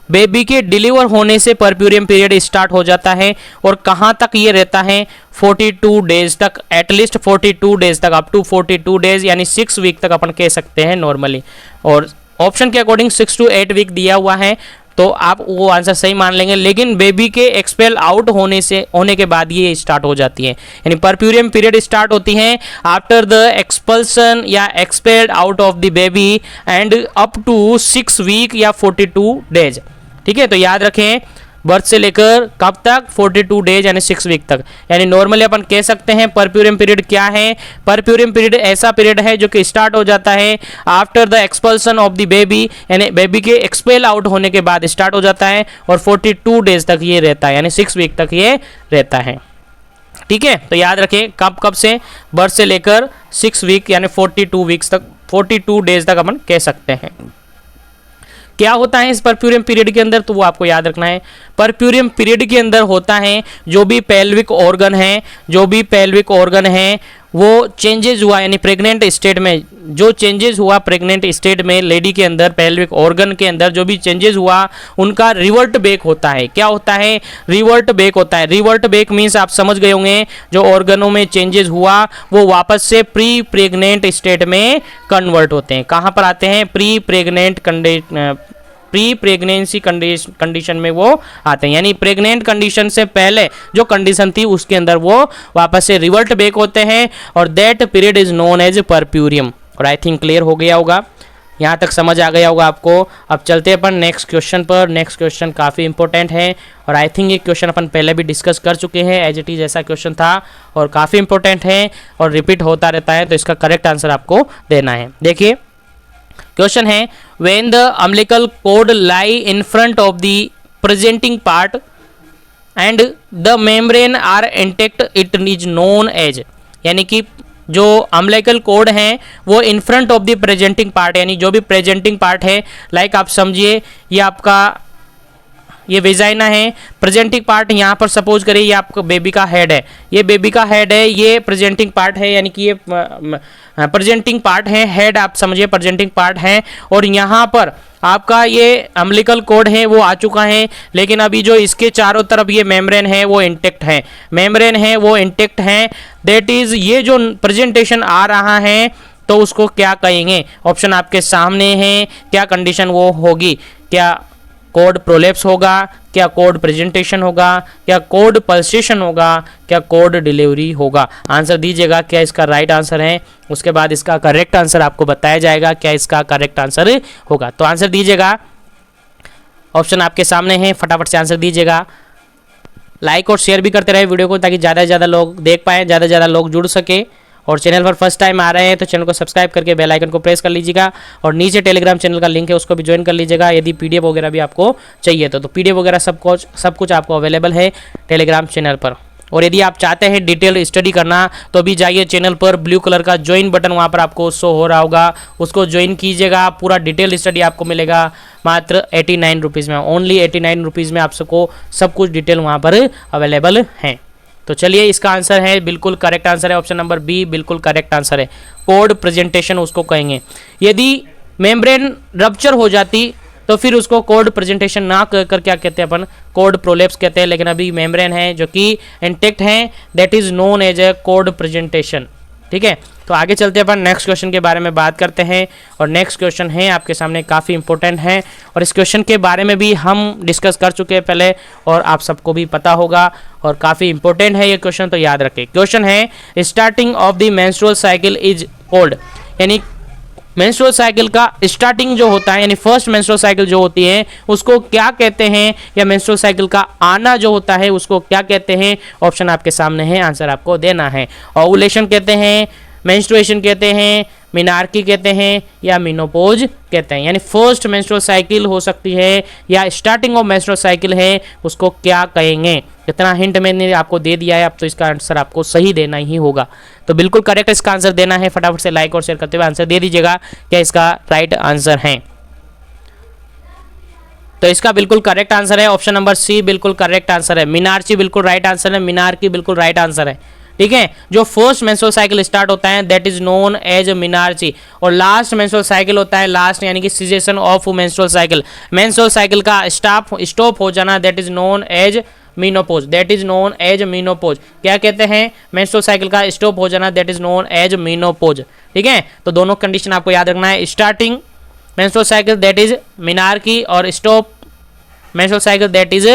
बेबी के डिलीवर होने से परप्यूरियम पीरियड स्टार्ट हो जाता है और कहाँ तक ये रहता है, 42 डेज तक, एटलीस्ट 42 डेज तक, अप टू 42 डेज यानी 6 वीक तक अपन कह सकते हैं नॉर्मली। और ऑप्शन के अकॉर्डिंग 6 to 8 वीक दिया हुआ है तो आप वो आंसर सही मान लेंगे, लेकिन बेबी के एक्सपेल आउट होने के बाद ये स्टार्ट हो जाती है, यानी परप्यूरियम पीरियड स्टार्ट होती है आफ्टर द एक्सपल्सन या expelled out of the baby and up to 6 week या 42 डेज। ठीक है, तो याद रखें बर्थ से लेकर कब तक, 42 डेज यानी 6 वीक तक। यानी नॉर्मली अपन कह सकते हैं परप्यूरियम पीरियड क्या है, परप्यूरियम पीरियड ऐसा पीरियड है जो कि स्टार्ट हो जाता है after the expulsion of the baby, यानी बेबी के एक्सपेल आउट होने के बाद स्टार्ट हो जाता है और 42 डेज तक ये रहता है, यानी 6 वीक तक ये रहता है। ठीक है, तो याद रखें कब कब से, बर्थ से लेकर 6 वीक यानी 42 वीक्स तक, 42 डेज तक अपन कह सकते हैं। क्या होता है इस परप्यूरियम पीरियड के अंदर, तो वो आपको याद रखना है। परप्यूरियम पीरियड के अंदर होता है जो भी पेल्विक ऑर्गन है, जो भी पेल्विक ऑर्गन है वो चेंजेस हुआ, यानी प्रेग्नेंट स्टेट में जो चेंजेस हुआ, प्रेग्नेंट स्टेट में लेडी के अंदर पेल्विक ऑर्गन के अंदर जो भी चेंजेस हुआ उनका रिवर्ट बैक होता है। क्या होता है, रिवर्ट बैक होता है। रिवर्ट बैक मीन्स आप समझ गए होंगे जो ऑर्गनों में चेंजेस हुआ वो वापस से प्री प्रेग्नेंट स्टेट में कन्वर्ट होते हैं। कहाँ पर आते हैं, प्री प्रेगनेंसी कंडीशन में वो आते हैं, यानी प्रेग्नेंट कंडीशन से पहले जो कंडीशन थी उसके अंदर वो वापस से रिवर्ट बैक होते हैं और that period is known as puerperium. और आई थिंक क्लियर हो गया होगा, यहाँ तक समझ आ गया होगा आपको। अब चलते हैं अपन नेक्स्ट क्वेश्चन पर। नेक्स्ट क्वेश्चन काफ़ी इंपॉर्टेंट है और आई थिंक ये क्वेश्चन अपन पहले भी डिस्कस कर चुके हैं, एज इट इज ऐसा क्वेश्चन था और काफ़ी इंपॉर्टेंट है और रिपीट होता रहता है, तो इसका करेक्ट आंसर आपको देना है। देखिए क्वेश्चन है, when the umbilical cord lie in front of the presenting part and the membrane are intact it is known as, यानी कि जो अम्बिलिकल कॉर्ड है वो in front of the presenting part, यानी जो भी प्रेजेंटिंग पार्ट है, लाइक आप समझिए ये आपका ये वेजाइना है। प्रेजेंटिंग पार्ट यहाँ पर सपोज करिए ये आपका बेबी का हेड है, ये बेबी का हेड है, ये प्रेजेंटिंग पार्ट है, यानी कि ये प्रेजेंटिंग पार्ट है, हेड आप समझिए प्रेजेंटिंग पार्ट है। और यहाँ पर आपका ये अम्बिलिकल कॉर्ड है वो आ चुका है, लेकिन अभी जो इसके चारों तरफ ये मेम्ब्रेन है वो इंटेक्ट है, मेम्ब्रेन है वो इंटेक्ट है। दैट इज ये जो प्रेजेंटेशन आ रहा है तो उसको क्या कहेंगे? ऑप्शन आपके सामने है, क्या कंडीशन वो होगी? क्या कोड प्रोलेप्स होगा, क्या कोड प्रेजेंटेशन होगा, क्या कोड पल्सेशन होगा, क्या कोड डिलीवरी होगा? आंसर दीजिएगा क्या इसका राइट आंसर है, उसके बाद इसका करेक्ट आंसर आपको बताया जाएगा क्या इसका करेक्ट आंसर होगा। तो आंसर दीजिएगा, ऑप्शन आपके सामने है, फटाफट से आंसर दीजिएगा। लाइक और शेयर भी करते रहे वीडियो को ताकि ज़्यादा से ज़्यादा लोग देख पाएँ, ज़्यादा से ज़्यादा लोग जुड़ सके। और चैनल पर फर्स्ट टाइम आ रहे हैं तो चैनल को सब्सक्राइब करके बेल आइकन को प्रेस कर लीजिएगा। और नीचे टेलीग्राम चैनल का लिंक है उसको भी ज्वाइन कर लीजिएगा। यदि पीडीएफ वगैरह भी आपको चाहिए तो पीडीएफ वगैरह सब कुछ आपको अवेलेबल है टेलीग्राम चैनल पर। और यदि आप चाहते हैं डिटेल स्टडी करना तो भी जाइए चैनल पर, ब्लू कलर का ज्वाइन बटन वहाँ पर आपको शो हो रहा होगा, उसको ज्वाइन कीजिएगा। पूरा डिटेल स्टडी आपको मिलेगा मात्र 89 रुपीज़ में, ओनली 89 रुपीज़ में आप सबको सब कुछ डिटेल वहाँ पर अवेलेबल है। तो चलिए इसका आंसर है, बिल्कुल करेक्ट आंसर है ऑप्शन नंबर बी, बिल्कुल करेक्ट आंसर है। कोड प्रेजेंटेशन उसको कहेंगे। यदि मेम्ब्रेन रप्चर हो जाती तो फिर उसको कोड प्रेजेंटेशन ना कर क्या कहते हैं अपन? कोड प्रोलेप्स कहते हैं। लेकिन अभी मेम्ब्रेन है जो कि इंटेक्ट है, that is known as a cord presentation. ठीक है, तो आगे चलते हैं अपन नेक्स्ट क्वेश्चन के बारे में बात करते हैं। और नेक्स्ट क्वेश्चन है आपके सामने, काफ़ी इंपॉर्टेंट है और इस क्वेश्चन के बारे में भी हम डिस्कस कर चुके हैं पहले और आप सबको भी पता होगा और काफ़ी इंपॉर्टेंट है ये क्वेश्चन, तो याद रखें। क्वेश्चन है starting of the menstrual cycle is called, यानी मेंस्ट्रुअल साइकिल का स्टार्टिंग जो होता है यानी फर्स्ट मेंस्ट्रुअल साइकिल जो होती है उसको क्या कहते हैं, या मेंस्ट्रुअल साइकिल का आना जो होता है उसको क्या कहते हैं? ऑप्शन आपके सामने है, आंसर आपको देना है। ओव्यूलेशन कहते हैं, मेंस्ट्रुएशन कहते हैं, मिनार्की कहते हैं या मिनोपोज कहते हैं। यानी फर्स्ट मेंस्ट्रुअल साइकिल हो सकती है या स्टार्टिंग ऑफ मेंस्ट्रुअल साइकिल है, उसको क्या कहेंगे? इतना हिंट मैंने आपको दे दिया है, अब तो इसका आंसर आपको सही देना ही होगा। तो बिल्कुल करेक्ट इसका आंसर देना है, फटाफट से लाइक और शेयर करते हुए आंसर दे दीजिएगा क्या इसका राइट आंसर है। तो इसका बिल्कुल करेक्ट आंसर है ऑप्शन नंबर सी, बिल्कुल करेक्ट आंसर है। मिनार्ची बिल्कुल राइट आंसर है, मिनार्की बिल्कुल राइट आंसर है। ठीक है, जो फर्स्ट मेंस्ट्रुअल साइकिल स्टार्ट होता है that is known as menarche, और लास्ट मेंस्ट्रुअल साइकिल होता है लास्ट, यानी कि cessation of menstrual cycle, menstrual cycle का स्टॉप हो जाना that is known as menopause, that is known as menopause. क्या कहते हैं? मेंस्ट्रुअल साइकिल का स्टॉप हो जाना that is known as menopause. ठीक है, तो दोनों कंडीशन आपको याद रखना है, starting menstrual cycle that is menarche और stop menstrual cycle that is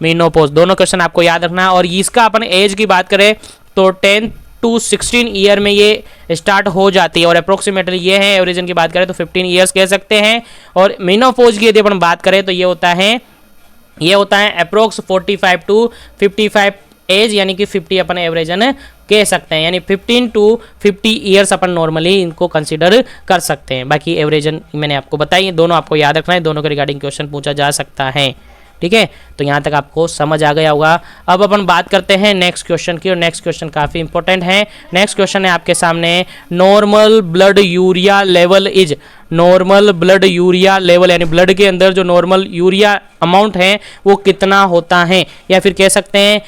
menopause. दोनों क्वेश्चन आपको याद रखना है। और इसका अपन एज की बात करें तो 10 to 16 ईयर में ये स्टार्ट हो जाती है और अप्रोक्सीमेटली ये है। एवरेजन की बात करें तो 15 ईयर्स कह सकते हैं। और मेनोपॉज की यदि अपन बात करें तो ये होता है अप्रोक्स 45 to 55 एज, यानी कि 50 अपन एवरेजन कह सकते हैं, यानी 15 to 50 ईयर्स अपन नॉर्मली इनको कंसीडर कर सकते हैं। बाकी एवरेजन मैंने आपको बताई, दोनों आपको याद रखना है, दोनों के रिगार्डिंग क्वेश्चन पूछा जा सकता है। ठीक है, तो यहाँ तक आपको समझ आ गया होगा। अब अपन बात करते हैं नेक्स्ट क्वेश्चन की, और नेक्स्ट क्वेश्चन काफ़ी इंपॉर्टेंट है। नेक्स्ट क्वेश्चन है आपके सामने, normal blood urea level is, normal blood urea level यानी ब्लड के अंदर जो नॉर्मल यूरिया अमाउंट है वो कितना होता है, या फिर कह सकते हैं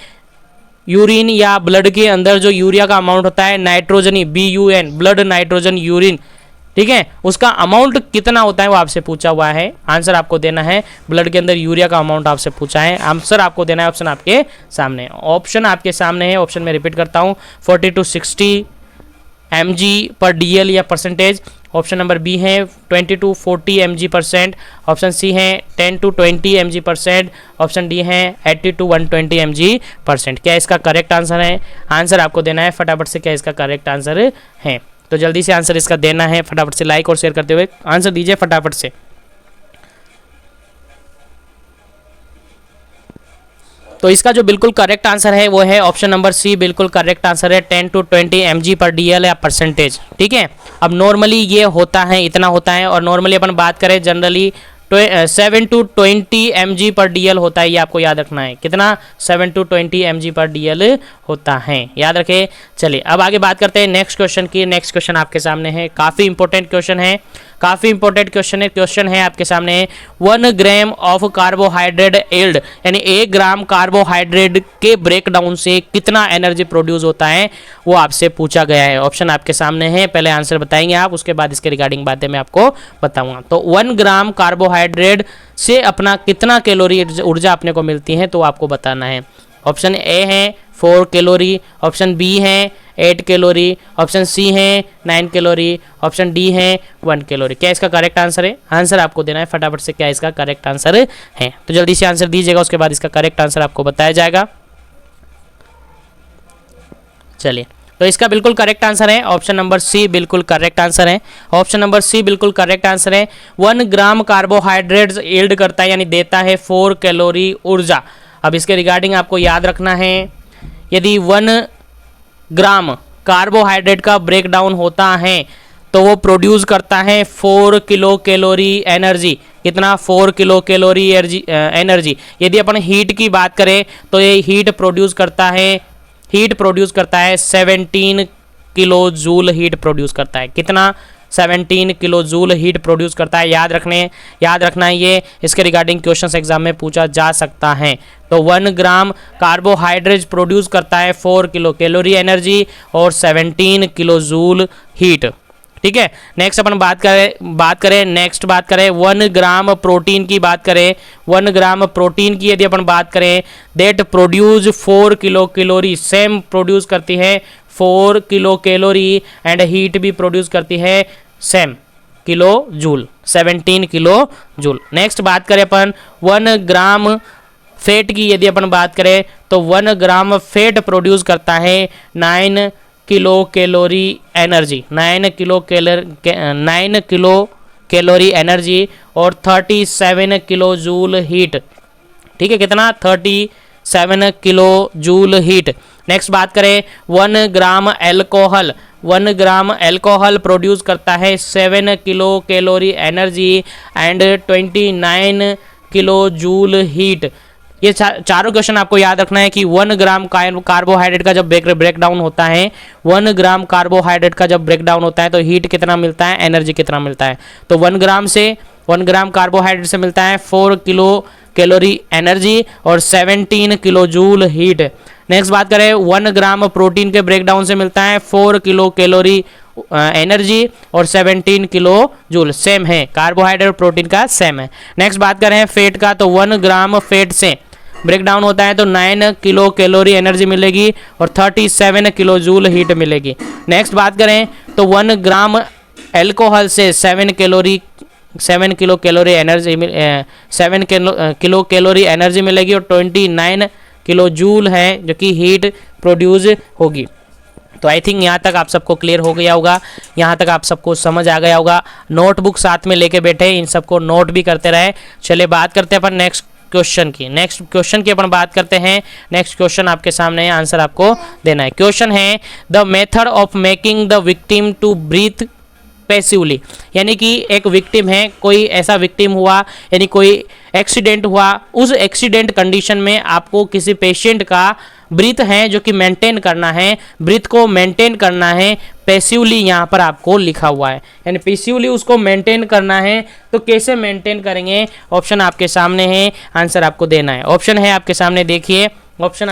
यूरिन या ब्लड के अंदर जो यूरिया का अमाउंट होता है, nitrogen BUN, blood nitrogen urine, ठीक है, उसका अमाउंट कितना होता है वो आपसे पूछा हुआ है। आंसर आपको देना है, ब्लड के अंदर यूरिया का अमाउंट आपसे पूछा है, आंसर आपको देना है। ऑप्शन आपके सामने, ऑप्शन आपके सामने है, ऑप्शन में रिपीट करता हूँ, 40 to 60 mg/dl या परसेंटेज। ऑप्शन नंबर बी है 20 to 40 mg%, ऑप्शन सी है 10 to 20 mg%, ऑप्शन डी है 80 to 120 mg%। क्या इसका करेक्ट आंसर है? आंसर आपको देना है फटाफट से, क्या इसका करेक्ट आंसर है? तो जल्दी से आंसर इसका देना है, फटाफट से लाइक और शेयर करते हुए आंसर दीजिए फटाफट से। तो इसका जो बिल्कुल करेक्ट आंसर है वो है ऑप्शन नंबर सी, बिल्कुल करेक्ट आंसर है 10 to 20 mg/dl या परसेंटेज। ठीक है, अब नॉर्मली ये होता है, इतना होता है, और नॉर्मली अपन बात करें जनरली 7 to 20 mg/dl होता है, ये आपको याद रखना है। कितना? 7 to 20 mg/dl होता है, याद रखें। चलिए अब आगे बात करते हैं नेक्स्ट क्वेश्चन की। नेक्स्ट क्वेश्चन आपके सामने है, काफ़ी इंपॉर्टेंट क्वेश्चन है, काफ़ी इंपॉर्टेंट क्वेश्चन है। क्वेश्चन है आपके सामने 1 ग्राम ऑफ कार्बोहाइड्रेट यील्ड, यानी 1 ग्राम कार्बोहाइड्रेट के ब्रेकडाउन से कितना एनर्जी प्रोड्यूस होता है, वो आपसे पूछा गया है। ऑप्शन आपके सामने है, पहले आंसर बताएंगे आप, उसके बाद इसके रिगार्डिंग बातें मैं आपको बताऊंगा। तो 1 ग्राम कार्बोहाइड्रेट से अपना कितना कैलोरी ऊर्जा अपने को मिलती है, तो आपको बताना है। ऑप्शन ए है 4 कैलोरी, ऑप्शन बी है 8 कैलोरी, ऑप्शन सी है 9 कैलोरी, ऑप्शन डी है 1 कैलोरी। क्या इसका करेक्ट आंसर है? आंसर आपको देना है फटाफट से, क्या इसका करेक्ट आंसर है। तो जल्दी से आंसर दीजिएगा, उसके बाद इसका करेक्ट आंसर आपको बताया जाएगा। चलिए, तो इसका बिल्कुल करेक्ट आंसर है ऑप्शन नंबर सी, बिल्कुल करेक्ट आंसर है। ऑप्शन नंबर सी बिल्कुल करेक्ट आंसर है। 1 ग्राम कार्बोहाइड्रेट्स यील्ड करता है, यानी देता है 4 कैलोरी ऊर्जा। अब इसके रिगार्डिंग आपको याद रखना है, यदि 1 ग्राम कार्बोहाइड्रेट का ब्रेकडाउन होता है तो वो प्रोड्यूस करता है 4 किलो कैलोरी एनर्जी। कितना? 4 किलो कैलोरी एनर्जी। यदि अपन हीट की बात करें तो ये हीट प्रोड्यूस करता है 17 किलो जूल हीट प्रोड्यूस करता है। कितना? 17 किलो जूल हीट प्रोड्यूस करता है। याद रखना है ये, इसके रिगार्डिंग क्वेश्चंस एग्जाम में पूछा जा सकता है। तो 1 ग्राम कार्बोहाइड्रेट प्रोड्यूस करता है 4 किलो कैलोरी एनर्जी और 17 किलो जूल हीट। ठीक है, नेक्स्ट अपन बात करें 1 ग्राम प्रोटीन की बात करें। 1 ग्राम प्रोटीन की यदि अपन बात करें, that produce 4 kilo calorie, same produce करती है 4 किलो कैलोरी एंड हीट भी प्रोड्यूस करती है same kilo joule, 17 kilo joule. Next बात करें अपन 1 ग्राम फैट की यदि अपन बात करें तो 1 ग्राम फैट प्रोड्यूस करता है 9 kilo calorie energy, 9 kilo calorie energy और 37 किलो जूल हीट। ठीक है, कितना? 37 किलो जूल हीट। नेक्स्ट बात करें 1 ग्राम एल्कोहल। 1 ग्राम एल्कोहल प्रोड्यूस करता है 7 kilo calorie energy and 29 kilo joule heat. ये चारों क्वेश्चन आपको याद रखना है कि 1 ग्राम कार्बोहाइड्रेट का जब ब्रेकडाउन होता है, 1 ग्राम कार्बोहाइड्रेट का जब ब्रेकडाउन होता है तो हीट कितना मिलता है, एनर्जी कितना मिलता है। तो 1 ग्राम कार्बोहाइड्रेट से मिलता है 4 किलो कैलोरी एनर्जी और 17 किलो जूल हीट। नेक्स्ट बात करें 1 ग्राम प्रोटीन के ब्रेकडाउन से मिलता है 4 किलो कैलोरी एनर्जी और 17 किलो जूल। सेम है, कार्बोहाइड्रेट प्रोटीन का सेम है। नेक्स्ट बात करें फैट का, तो 1 ग्राम फैट से ब्रेकडाउन होता है तो 9 किलो कैलोरी एनर्जी मिलेगी और 37 किलो जूल हीट मिलेगी। नेक्स्ट बात करें तो 1 ग्राम एल्कोहल से 7 kilo calorie energy 7 kilo calorie energy मिलेगी और 29 किलो जूल है जो कि हीट प्रोड्यूस होगी। तो आई थिंक यहाँ तक आप सबको क्लियर हो गया होगा, यहाँ तक आप सबको समझ आ गया होगा। नोटबुक साथ में लेके बैठे, इन सबको नोट भी करते रहे। चलिए बात करते हैं अपन नेक्स्ट क्वेश्चन की अपन बात करते हैं। नेक्स्ट क्वेश्चन आपके सामने है, आंसर आपको देना है। क्वेश्चन है the method of making the victim to breathe passively, यानी कि एक विक्टिम है, कोई ऐसा विक्टिम हुआ, यानी कोई एक्सीडेंट हुआ, उस एक्सीडेंट कंडीशन में आपको किसी पेशेंट का ब्रीथ है जो कि मेंटेन करना है, ब्रीथ को मेंटेन करना है पैसिवली, यहाँ पर आपको लिखा हुआ है, यानी पैसिवली उसको मेंटेन करना है। तो कैसे मेंटेन करेंगे? ऑप्शन आपके सामने है, आंसर आपको देना है। ऑप्शन है आपके सामने, देखिए ऑप्शन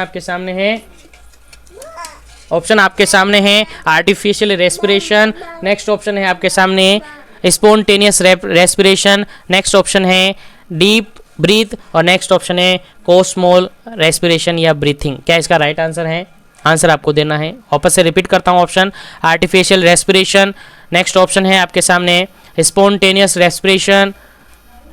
आपके सामने है आर्टिफिशियल रेस्पिरेशन। नेक्स्ट ऑप्शन है आपके सामने स्पॉन्टेनियस रेस्पिरेशन। नेक्स्ट ऑप्शन है डीप ब्रीथ और नेक्स्ट ऑप्शन है कोस्मोल रेस्पिरेशन या ब्रीथिंग। क्या इसका राइट आंसर है? आंसर आपको देना है। वापस से रिपीट करता हूँ, option artificial respiration, next option है आपके सामने स्पॉन्टेनियस रेस्पिरेशन,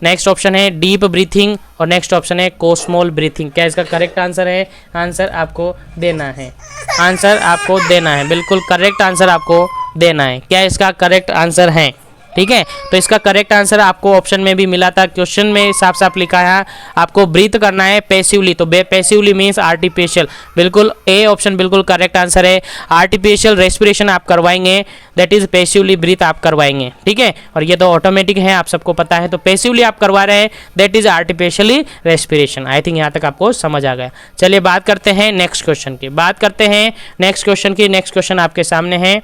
नेक्स्ट ऑप्शन है डीप ब्रीथिंग और नेक्स्ट ऑप्शन है कोस्मोल ब्रीथिंग। क्या इसका करेक्ट आंसर है? आंसर आपको देना है, आंसर आपको देना है, बिल्कुल करेक्ट आंसर आपको देना है। क्या इसका करेक्ट आंसर है? ठीक है, तो इसका करेक्ट आंसर आपको ऑप्शन में भी मिला था, क्वेश्चन में साफ साफ लिखा है आपको ब्रीथ करना है पैसिवली, तो पैसिवली मीन्स आर्टिफिशियल, बिल्कुल ए ऑप्शन बिल्कुल करेक्ट आंसर है। आर्टिफिशियल रेस्पिरेशन आप करवाएंगे, दैट इज पैसिवली ब्रीथ आप करवाएंगे। ठीक है, और ये तो ऑटोमेटिक है, आप सबको पता है, तो पैसिवली आप करवा रहे हैं, that is artificially respiration. I think यहाँ तक आपको समझ आ गया। चलिए बात करते हैं नेक्स्ट क्वेश्चन की, नेक्स्ट क्वेश्चन आपके सामने है।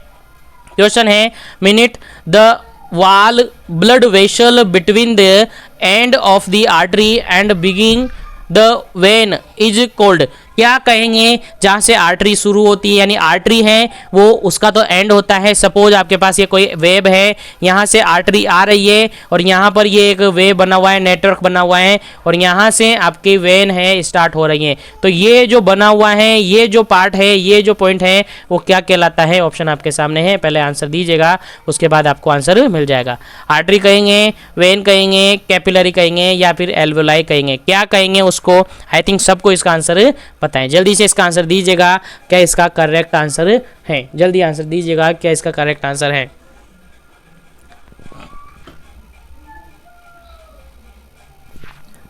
क्वेश्चन है minute the wall blood vessel between the end of the artery and beginning the vein is called। क्या कहेंगे जहाँ से आर्टरी शुरू होती है, यानी आर्टरी है वो उसका तो एंड होता है। सपोज आपके पास ये कोई वेब है, यहाँ से आर्टरी आ रही है और यहाँ पर ये एक वेब बना हुआ है, नेटवर्क बना हुआ है, और यहाँ से आपकी वेन है स्टार्ट हो रही है। तो ये जो बना हुआ है, ये जो पार्ट है, ये जो पॉइंट है, वो क्या कहलाता है? ऑप्शन आपके सामने है, पहले आंसर दीजिएगा, उसके बाद आपको आंसर मिल जाएगा। आर्टरी कहेंगे, वेन कहेंगे, कैपिलरी कहेंगे, या फिर एल्वोलाई कहेंगे, क्या कहेंगे उसको? आई थिंक सबको इसका आंसर पता है। जल्दी से इसका आंसर दीजिएगा, क्या इसका करेक्ट आंसर है? जल्दी आंसर दीजिएगा, क्या इसका करेक्ट आंसर है?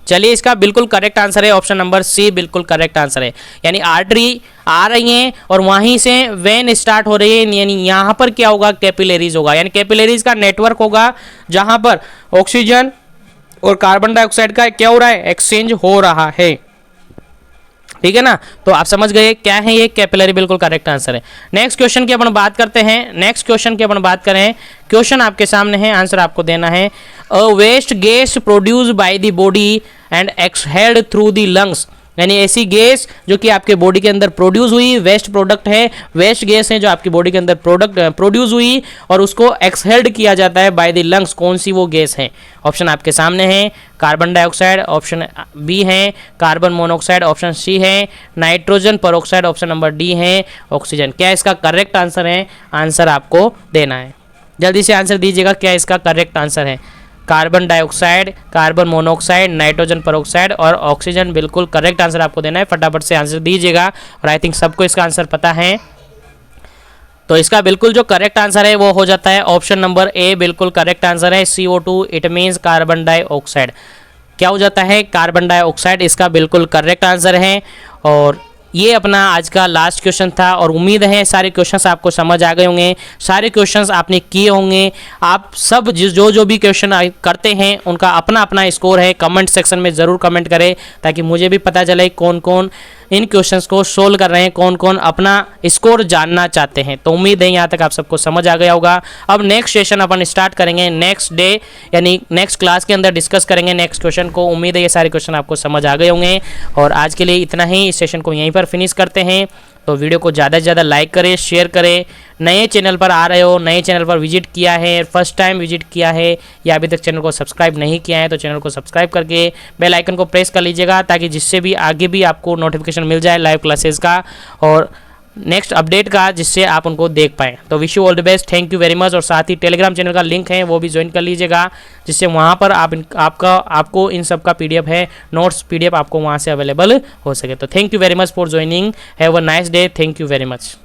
चलिए, इसका बिल्कुल करेक्ट आंसर है ऑप्शन नंबर सी, बिल्कुल करेक्ट आंसर है। यानी आर्टरी आ रही हैं और वहीं से वेन स्टार्ट हो रही है, यानी यहाँ पर क्या होगा? कैपिलरीज होगा, यानी कैपिलरीज का नेटवर्क होगा जहां पर ऑक्सीजन और कार्बन डाइऑक्साइड का क्या हो रहा है? एक्सचेंज हो रहा है। ठीक है ना? तो आप समझ गए क्या है ये? कैपिलरी बिल्कुल करेक्ट आंसर है। नेक्स्ट क्वेश्चन की अपन बात करते हैं। नेक्स्ट क्वेश्चन की अपन बात करें, क्वेश्चन आपके सामने है, आंसर आपको देना है। A waste gas produce by the body and exhaled through the lungs, यानी ऐसी गैस जो कि आपके बॉडी के अंदर प्रोड्यूस हुई, वेस्ट प्रोडक्ट है, वेस्ट गैस है जो आपकी बॉडी के अंदर प्रोड्यूस हुई और उसको एक्सहेल्ड किया जाता है बाय द लंग्स। कौन सी वो गैस है? ऑप्शन आपके सामने है, कार्बन डाइऑक्साइड ऑप्शन बी है, कार्बन मोनोऑक्साइड ऑप्शन सी है, nitrogen peroxide option number D है, ऑक्सीजन। क्या इसका करेक्ट आंसर है? आंसर आपको देना है, जल्दी से आंसर दीजिएगा, क्या इसका करेक्ट आंसर है? Carbon dioxide, carbon monoxide, nitrogen peroxide और ऑक्सीजन, बिल्कुल करेक्ट आंसर आपको देना है। फटाफट से आंसर दीजिएगा, और आई थिंक सबको इसका आंसर पता है। तो इसका बिल्कुल जो करेक्ट आंसर है वो हो जाता है ऑप्शन नंबर ए, बिल्कुल करेक्ट आंसर है। CO2 it means carbon dioxide. क्या हो जाता है? कार्बन डाइऑक्साइड, इसका बिल्कुल करेक्ट आंसर है। और ये अपना आज का लास्ट क्वेश्चन था, और उम्मीद है सारे क्वेश्चंस आपको समझ आ गए होंगे, सारे क्वेश्चंस आपने किए होंगे। आप सब जो भी क्वेश्चन करते हैं उनका अपना अपना स्कोर है, कमेंट सेक्शन में ज़रूर कमेंट करें, ताकि मुझे भी पता चले कौन कौन इन क्वेश्चंस को सोल्व कर रहे हैं, कौन कौन अपना स्कोर जानना चाहते हैं। तो उम्मीद है यहाँ तक आप सबको समझ आ गया होगा। अब नेक्स्ट सेशन अपन स्टार्ट करेंगे नेक्स्ट डे, यानी नेक्स्ट क्लास के अंदर डिस्कस करेंगे नेक्स्ट क्वेश्चन को। उम्मीद है ये सारे क्वेश्चन आपको समझ आ गए होंगे, और आज के लिए इतना ही। इस सेशन को यहीं पर फिनिश करते हैं। तो वीडियो को ज़्यादा से ज़्यादा लाइक करें, शेयर करें। नए चैनल पर आ रहे हो, नए चैनल पर विजिट किया है, फर्स्ट टाइम विजिट किया है, या अभी तक चैनल को सब्सक्राइब नहीं किया है, तो चैनल को सब्सक्राइब करके बेल आइकन को प्रेस कर लीजिएगा, ताकि जिससे भी आगे भी आपको नोटिफिकेशन मिल जाए लाइव क्लासेस का और नेक्स्ट अपडेट का, जिससे आप उनको देख पाएँ। तो wish you all the best, thank you very much. और साथ ही टेलीग्राम चैनल का लिंक है, वो भी ज्वाइन कर लीजिएगा, जिससे वहाँ पर आपको इन सब का PDF है, नोट्स PDF आपको वहाँ से अवेलेबल हो सके। तो thank you very much for joining, have a nice day, thank you very much.